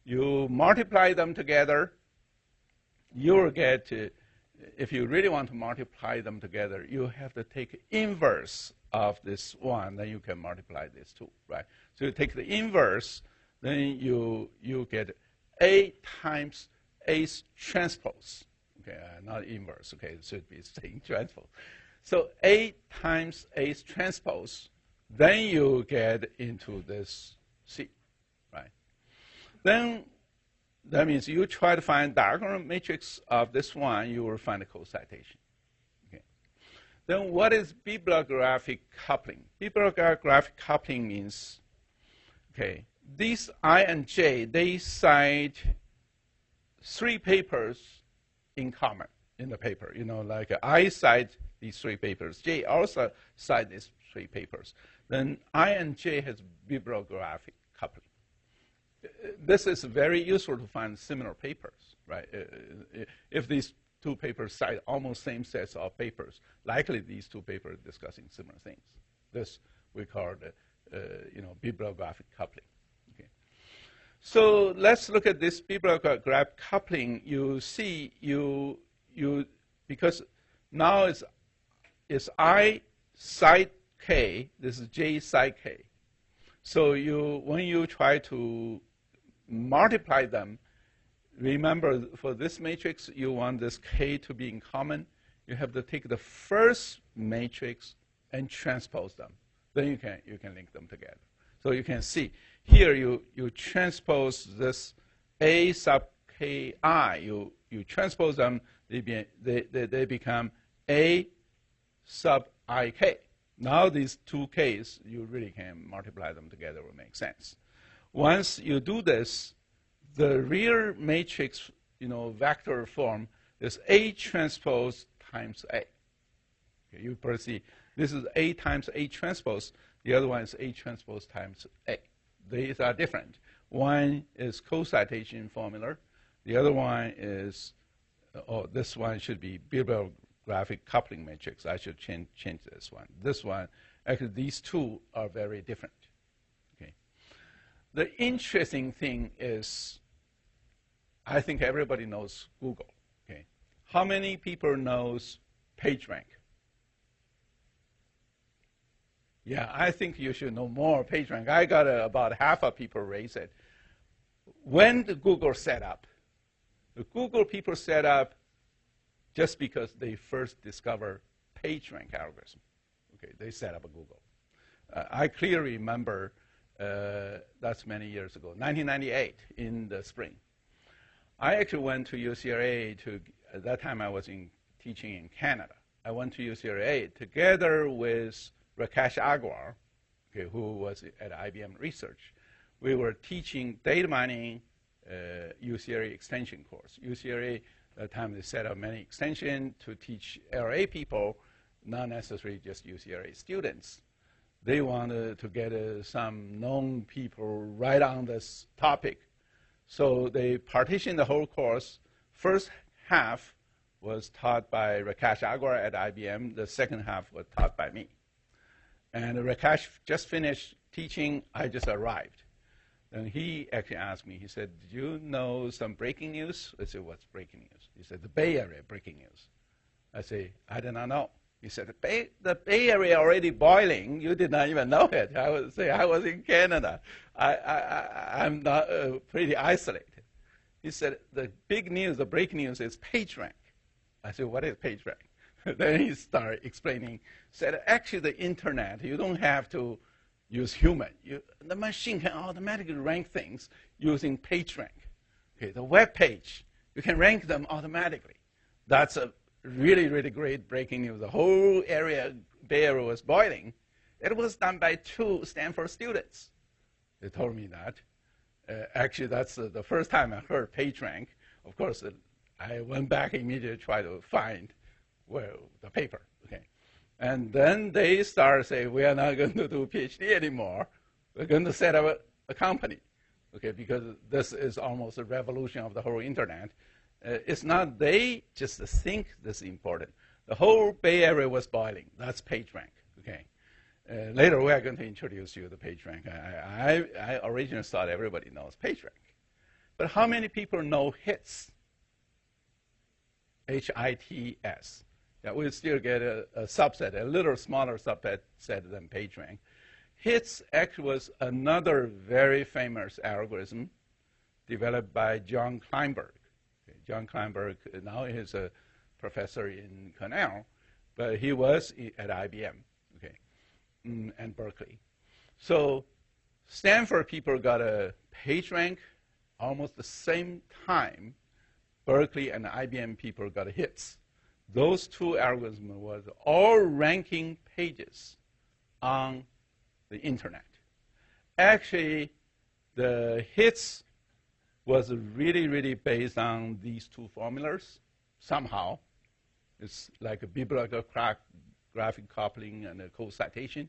You multiply them together, you'll get, if you really want to multiply them together, you have to take inverse of this one, then you can multiply this 2, right? So you take the inverse, then you get A times A transpose. Okay, not inverse, okay, it should be saying transpose. So A times A transpose, then you get into this C, right? Then that means you try to find diagonal matrix of this one, you will find a co-citation. Okay. Then what is bibliographic coupling? Bibliographic coupling means, okay, these I and J, they cite 3 papers in common in the paper. Like I cite these 3 papers. J also cite these 3 papers. Then I and J has bibliographic coupling. This is very useful to find similar papers, right? If these 2 papers cite almost same sets of papers, likely these 2 papers are discussing similar things. This we call bibliographic coupling. Okay. So let's look at this bibliographic coupling. You see, because now it's I cite K, this is J cite K. So when you try to multiply them, remember for this matrix, you want this K to be in common. You have to take the first matrix and transpose them. Then you can link them together. So you can see here you transpose this A sub ki, you transpose them, they become A sub ik. Now these two k's, you really can multiply them together, will make sense. Once you do this, the real matrix, vector form is A transpose times A. Okay, you perceive this is A times A transpose. The other one is A transpose times A. These are different. One is co-citation formula. The other one is, this one should be bibliographic coupling matrix. I should change this one. This one, actually, these two are very different. Okay. The interesting thing is, I think everybody knows Google. Okay. How many people knows PageRank? Yeah, I think you should know more PageRank. I got about half of people raise it. When did Google set up? The Google people set up just because they first discovered PageRank algorithm. Okay, they set up a Google. I clearly remember that's many years ago, 1998 in the spring. I actually went to UCLA at that time I was teaching in Canada. I went to UCLA together with Rakesh Agrawal, okay, who was at IBM Research. We were teaching data mining UCLA extension course. UCLA, at that time, they set up many extensions to teach LA people, not necessarily just UCLA students. They wanted to get some known people right on this topic. So they partitioned the whole course. First half was taught by Rakesh Agrawal at IBM. The second half was taught by me. And Rakesh just finished teaching. I just arrived. And he actually asked me, he said, did you know some breaking news? I said, what's breaking news? He said, the Bay Area breaking news. I said, I did not know. He said, the Bay Area already boiling. You did not even know it. I would say, I was in Canada. I'm not pretty isolated. He said, the big news, the breaking news is PageRank. I said, what is PageRank? Then he started explaining, said, actually the internet, you don't have to use human. The machine can automatically rank things using PageRank. Okay, the web page, you can rank them automatically. That's a really, really great breaking news. The whole Bay Area was boiling. It was done by 2 Stanford students. They told me that. Actually, that's the first time I heard PageRank. Of course, I went back immediately to try to find the paper. Okay. And then they started saying, we are not going to do PhD anymore. We're going to set up a company, okay, because this is almost a revolution of the whole internet. It's not they just think this is important. The whole Bay Area was boiling. That's PageRank, okay. Later, we are going to introduce you to PageRank. I originally thought everybody knows PageRank. But how many people know HITS? HITS. Yeah, we still get a subset, a little smaller subset than PageRank. HITS actually was another very famous algorithm developed by John Kleinberg. Okay, John Kleinberg now is a professor in Cornell, but he was at IBM, okay, and Berkeley. So Stanford people got a PageRank almost the same time. Berkeley and IBM people got HITS. Those 2 algorithms was all ranking pages on the internet. Actually, the HITS was really, really based on these 2 formulas somehow. It's like a bibliographic coupling and a co-citation,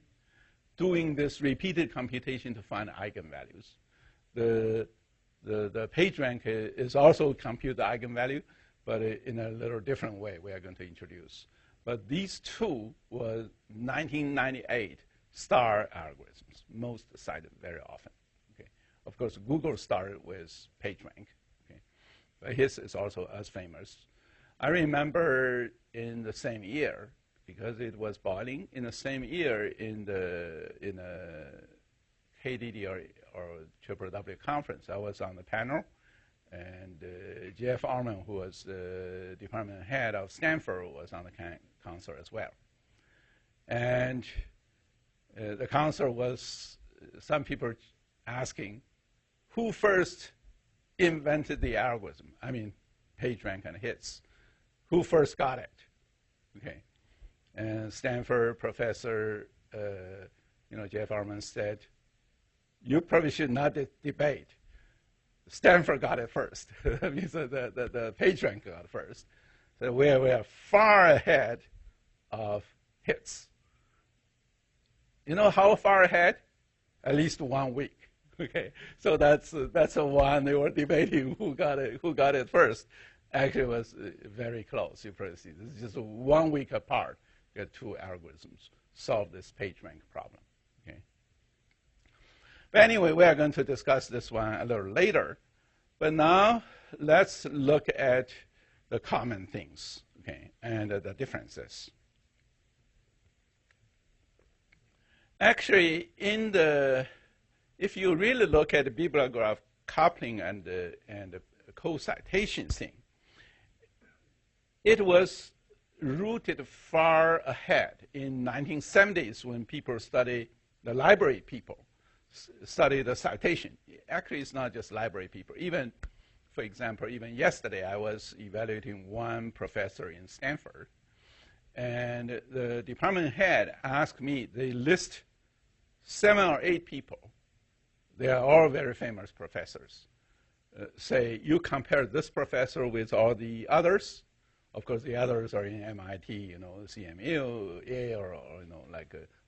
doing this repeated computation to find eigenvalues. The PageRank is also compute the eigenvalue, but in a little different way we are going to introduce. But these 2 were 1998 star algorithms, most cited very often. Okay. Of course, Google started with PageRank, okay. But his is also as famous. I remember in the same year, because it was boiling, in the same year in the KDD or WW conference, I was on the panel. And Jeff Arman, who was the department head of Stanford, was on the council as well. And the council was some people asking, who first invented the algorithm? I mean, PageRank and hits. Who first got it? Okay. And Stanford professor, Jeff Arman said, you probably should not debate. Stanford got it first. That means the PageRank got it first. So we are far ahead of hits. You know how far ahead? At least 1 week. Okay, so that's the one they were debating who got it first. Actually, it was very close. You probably see this is just 1 week apart. You got two algorithms solve this PageRank problem. Okay. But anyway, we are going to discuss this one a little later. But now let's look at the common things, okay, and the differences. Actually, if you really look at the bibliograph coupling and the co-citation thing, it was rooted far ahead in 1970s when people study the library people study the citation. Actually, it's not just library people. Even, for example, even yesterday, I was evaluating one professor in Stanford, and the department head asked me, they list 7 or 8 people. They are all very famous professors. Say, you compare this professor with all the others. Of course, the others are in MIT, CMU, Yale, or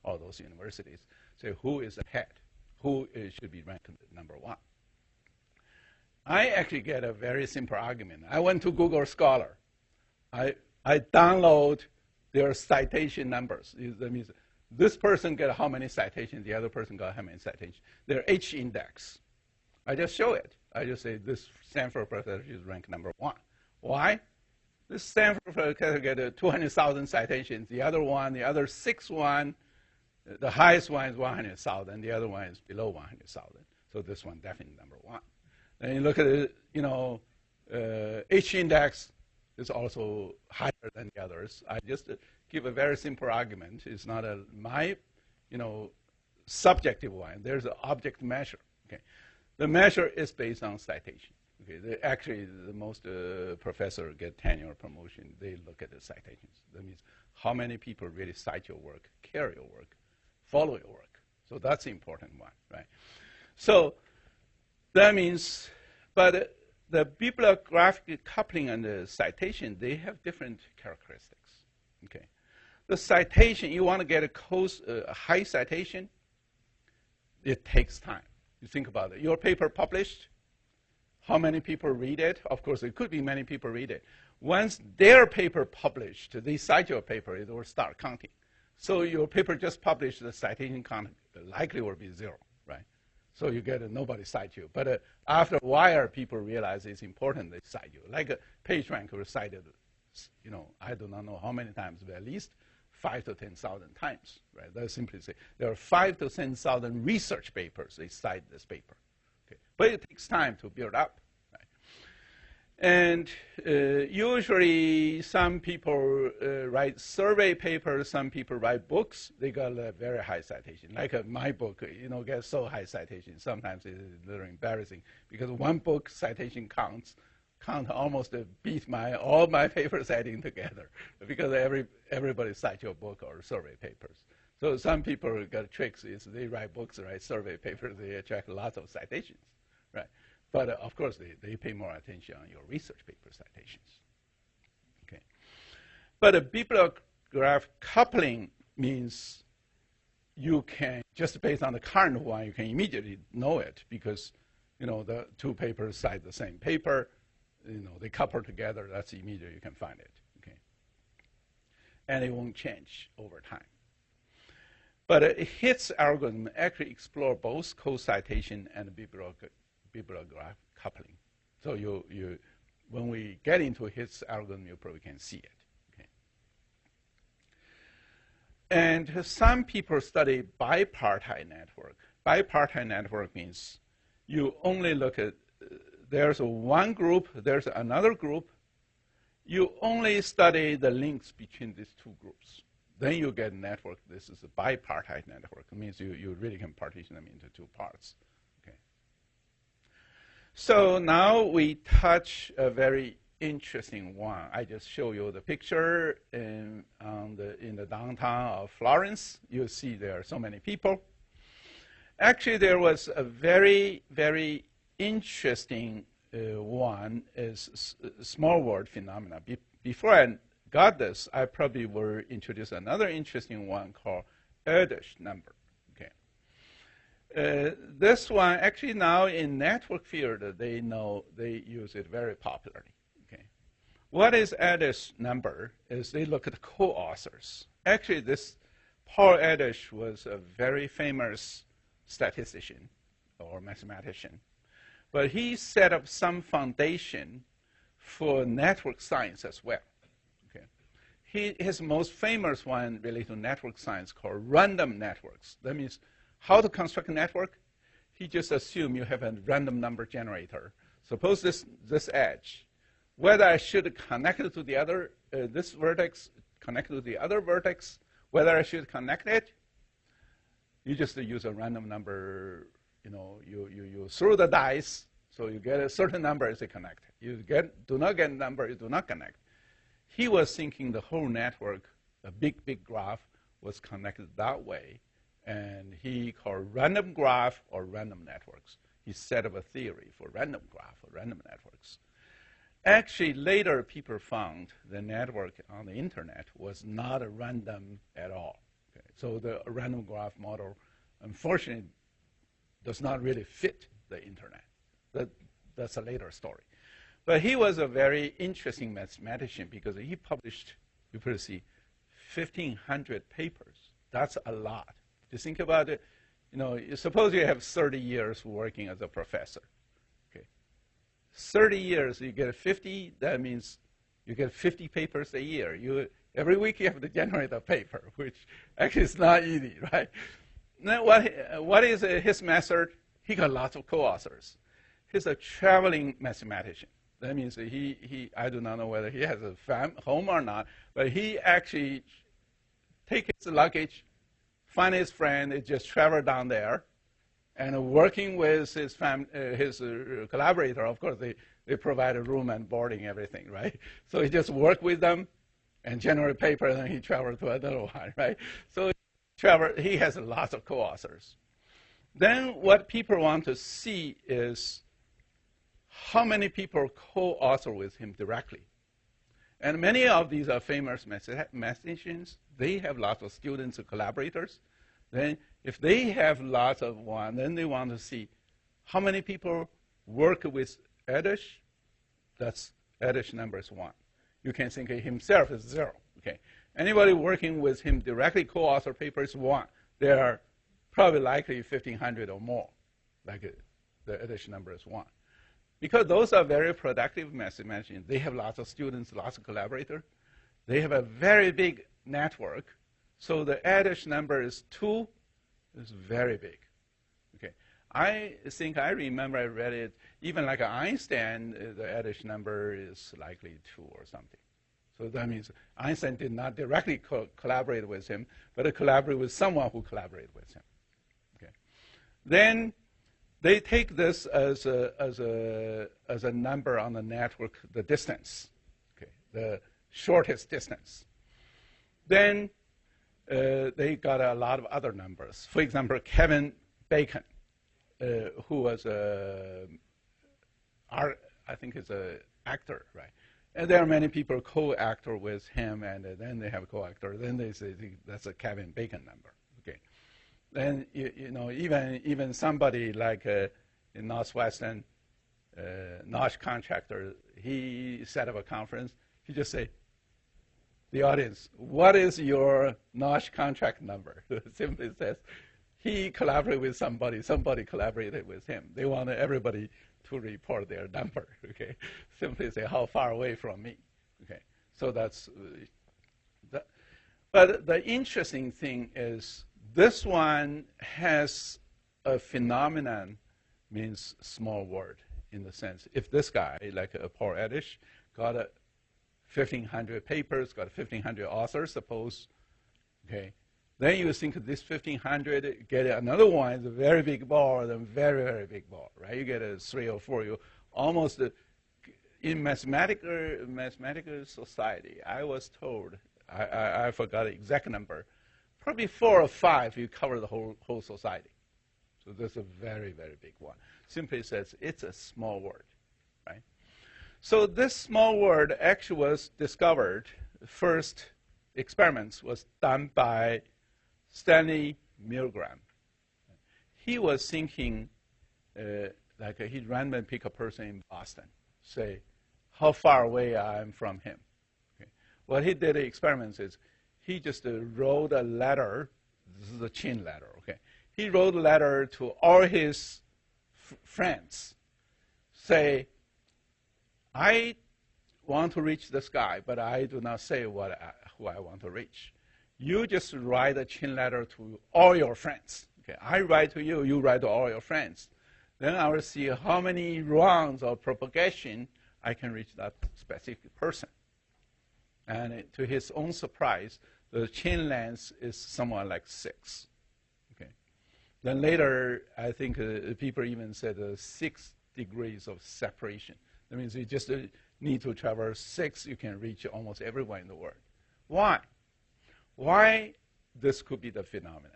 all those universities. So who is ahead? Who should be ranked number 1? I actually get a very simple argument. I went to Google Scholar. I download their citation numbers. That means this person got how many citations, the other person got how many citations. Their H index. I just show it. I just say this Stanford professor is ranked number 1. Why? This Stanford professor got 200,000 citations. The other 6 one, the highest one is 100,000. The other one is below 100,000. So this one definitely number 1. Then you look at it, H index is also higher than the others. I just give a very simple argument. It's not my, subjective one. There's an object measure. Okay, the measure is based on citation. Okay, actually, the most professor get tenure promotion. They look at the citations. That means how many people really cite your work, care your work, follow your work. So that's the important one, right? So that means, but the bibliographic coupling and the citation, they have different characteristics. Okay, the citation, you want to get a high citation, it takes time. You think about it. Your paper published, how many people read it? Of course, it could be many people read it. Once their paper published, they cite your paper, it will start counting. So your paper just published, the citation count likely will be 0, right? So you get nobody cite you. But after a while, people realize it's important they cite you. Like PageRank was cited, I do not know how many times, but at least 5,000 to 10,000 times, right? That's simply say there are 5,000 to 10,000 research papers they cite this paper. Okay. But it takes time to build up. Right? And usually some people write survey papers, some people write books, they got a very high citation. Like my book, gets so high citation, sometimes it's a little embarrassing because one book citation count almost beat all my paper citing together because everybody cites your book or survey papers. So some people got tricks is they write books, write survey papers, they attract lots of citations, right? But of course, they pay more attention on your research paper citations. Okay. But a bibliograph coupling means you can, just based on the current one, you can immediately know it because, the 2 papers cite the same paper, they couple together, that's immediate, you can find it, okay? And it won't change over time. But a HITS algorithm actually explore both co-citation and bibliograph coupling. So when we get into HITS algorithm, you probably can see it. Okay. And some people study bipartite network. Bipartite network means you only look at, there's one group, there's another group. You only study the links between these 2 groups. Then you get a network. This is a bipartite network. It means you really can partition them into 2 parts. Okay. So now we touch a very interesting one. I just show you the picture in the downtown of Florence. You see there are so many people. Actually, there was a very, very interesting one is small world phenomena. Before I got this, I probably will introduce another interesting one called Erdős number. This one, actually now in network field, they use it very popularly. Okay. What is Erdős number is they look at the co-authors. Actually, this Paul Erdős was a very famous statistician or mathematician. But he set up some foundation for network science as well. Okay. His most famous one related to network science called random networks. That means how to construct a network. He just assumed you have a random number generator. Suppose this edge, whether I should connect it to the other, this vertex, connect it to the other vertex, whether I should connect it, you just use a random number. You throw the dice, so you get a certain number as a connect. You do not get a number, you do not connect. He was thinking the whole network, a big, big graph, was connected that way. And he called random graph or random networks. He set up a theory for random graph or random networks. Actually, later people found the network on the internet was not a random at all. Okay. So the random graph model, unfortunately, does not really fit the internet. That's a later story. But he was a very interesting mathematician because he published, you probably see, 1,500 papers. That's a lot. To think about it, suppose you have 30 years working as a professor. Okay. 30 years, you get 50, that means you get 50 papers a year. Every week you have to generate a paper, which actually is not easy, right? Now, what is his method? He got lots of co-authors. He's a traveling mathematician. That means I do not know whether he has a home or not, but he actually take his luggage, find his friend, they just travel down there, and working with his collaborator, of course, they provide a room and boarding, everything, right? So he just work with them and generate paper, and then he travel to another one, right? So he has lots of co-authors. Then what people want to see is how many people co-author with him directly. And many of these are famous mathematicians. They have lots of students and collaborators. Then if they have lots of one, then they want to see how many people work with Erdős. That's Erdős number is 1. You can think of himself as 0. Okay. Anybody working with him directly co-author papers 1. There are probably likely 1,500 or more. Like the Erdős number is 1. Because those are very productive mathematicians. They have lots of students, lots of collaborators. They have a very big network. So the Erdős number is 2 is very big. Okay. I think I remember I read it, even like Einstein, the Erdős number is likely 2 or something. So that means Einstein did not directly collaborate with him, but he collaborated with someone who collaborated with him. Okay. Then they take this as a number on the network, the distance, okay, the shortest distance. Then they got a lot of other numbers. For example, Kevin Bacon, who was I think is an actor, right? And there are many people co-actor with him, and then they have a co-actor. Then they say that's a Kevin Bacon number. Okay. Then even somebody like in Northwestern, Nosh contractor, he set up a conference. He just say, the audience, what is your Nosh contract number? Simply says, he collaborated with somebody, somebody collaborated with him. They want everybody to report their number, okay? Simply say, how far away from me, okay? So that's, but the interesting thing is this one has a phenomenon, means small world in the sense, if this guy, like Paul Erdős, got 1,500 papers, got 1,500 authors, suppose, okay, Then you think this 1500, get another one, is a very big ball, then very, very big ball, right? You get a 3 or 4, you almost, in mathematical society, I was told, I forgot the exact number, probably 4 or 5, you cover the whole society. So that's a very, very big one. Simply says it's a small world, right? So this small world actually was discovered, first experiments was done by Stanley Milgram. He was thinking, like he'd randomly pick a person in Boston, say how far away I am from him. Okay. What he did the experiments is he just wrote a letter. This is a chain letter, okay? He wrote a letter to all his friends, say, I want to reach the sky, but I do not say who I want to reach. You just write a chain letter to all your friends. Okay, I write to you, you write to all your friends. Then I will see how many rounds of propagation I can reach that specific person. And to his own surprise, the chain length is somewhat like 6. Okay. Then later, I think people even said 6 degrees of separation. That means you just need to traverse 6, you can reach almost everyone in the world. Why? Why this could be the phenomenon?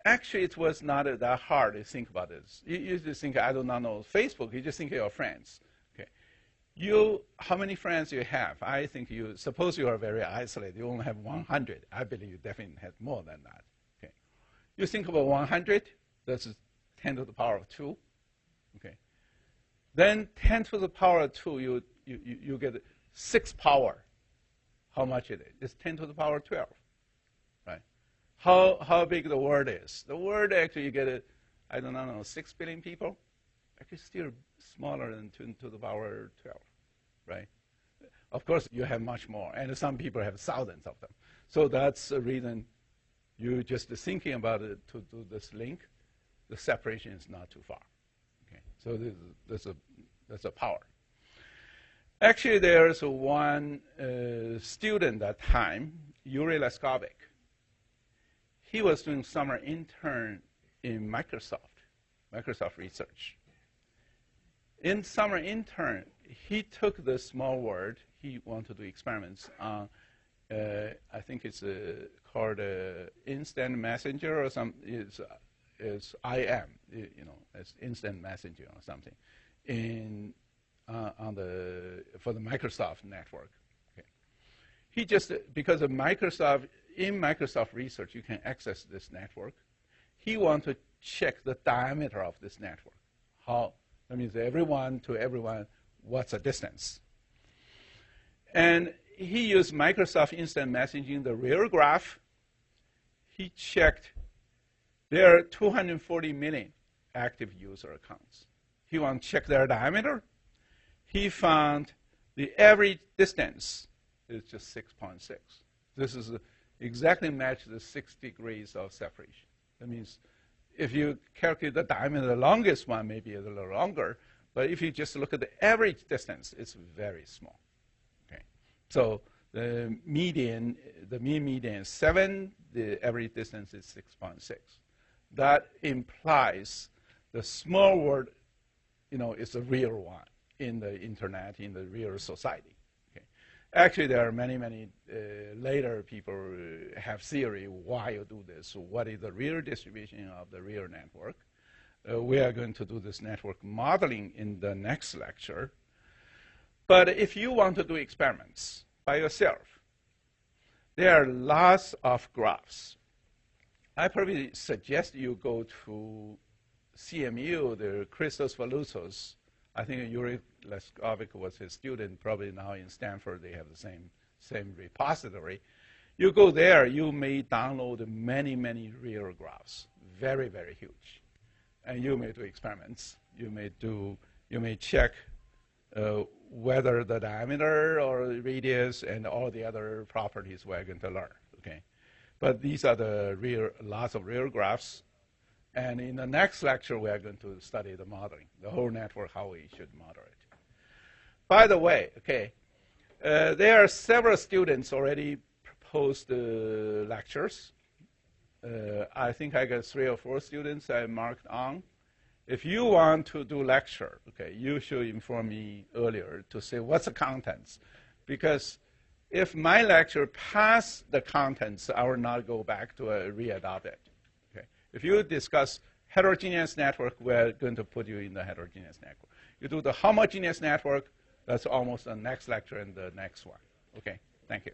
Actually, it was not that hard to think about this. You just think, I do not know Facebook, you just think of your friends. Okay. How many friends you have? I think suppose you are very isolated, you only have 100. I believe you definitely have more than that. Okay. You think about 100, that's 10 to the power of 2. Okay. Then 10 to the power of 2, you get 6 power. How much it is? It's 10 to the power of 12, right? How big the world is? The world actually, you get, I don't know, 6 billion people? Actually still smaller than 10 to the power of 12, right? Of course, you have much more, and some people have thousands of them. So that's the reason you just thinking about it to do this link, the separation is not too far. Okay, so that's a power. Actually, there's one student at that time, Yuri Leskovich. He was doing summer intern in Microsoft Research. In summer intern, he took the small world. He wanted to do experiments on, I think it's called instant messenger or some is IM, as instant messenger or something, for the Microsoft network. Okay. He just, because of Microsoft, in Microsoft Research, you can access this network. He wanted to check the diameter of this network. That means everyone to everyone, what's the distance? And he used Microsoft Instant Messaging, the real graph. He checked, there are 240 million active user accounts. He wanted to check their diameter. He found the average distance is just 6.6. This is exactly match the 6 degrees of separation. That means if you calculate the diameter, the longest one may be a little longer, but if you just look at the average distance, it's very small. Okay, so the mean median is 7. The average distance is 6.6. That implies the small world, is a real one in the internet, in the real society. Okay. Actually, there are many later people have theory why you do this. So what is the real distribution of the real network? We are going to do this network modeling in the next lecture. But if you want to do experiments by yourself, there are lots of graphs. I probably suggest you go to CMU, the Christos Valoutos. I think Yuri Leskovich was his student, probably now in Stanford they have the same repository. You go there, you may download many real graphs, very huge. And you may do experiments. You may check whether the diameter or the radius and all the other properties we're going to learn, okay? But these are lots of real graphs. And in the next lecture, we are going to study the modeling, the whole network, how we should model it. By the way, okay, there are several students already proposed lectures. I think I got 3 or 4 students I marked on. If you want to do lecture, okay, you should inform me earlier to say what's the contents. Because if my lecture pass the contents, I will not go back to re-adopt it. Okay? If you discuss heterogeneous network, we're going to put you in the heterogeneous network. You do the homogeneous network, that's almost the next lecture and the next one. Okay, thank you.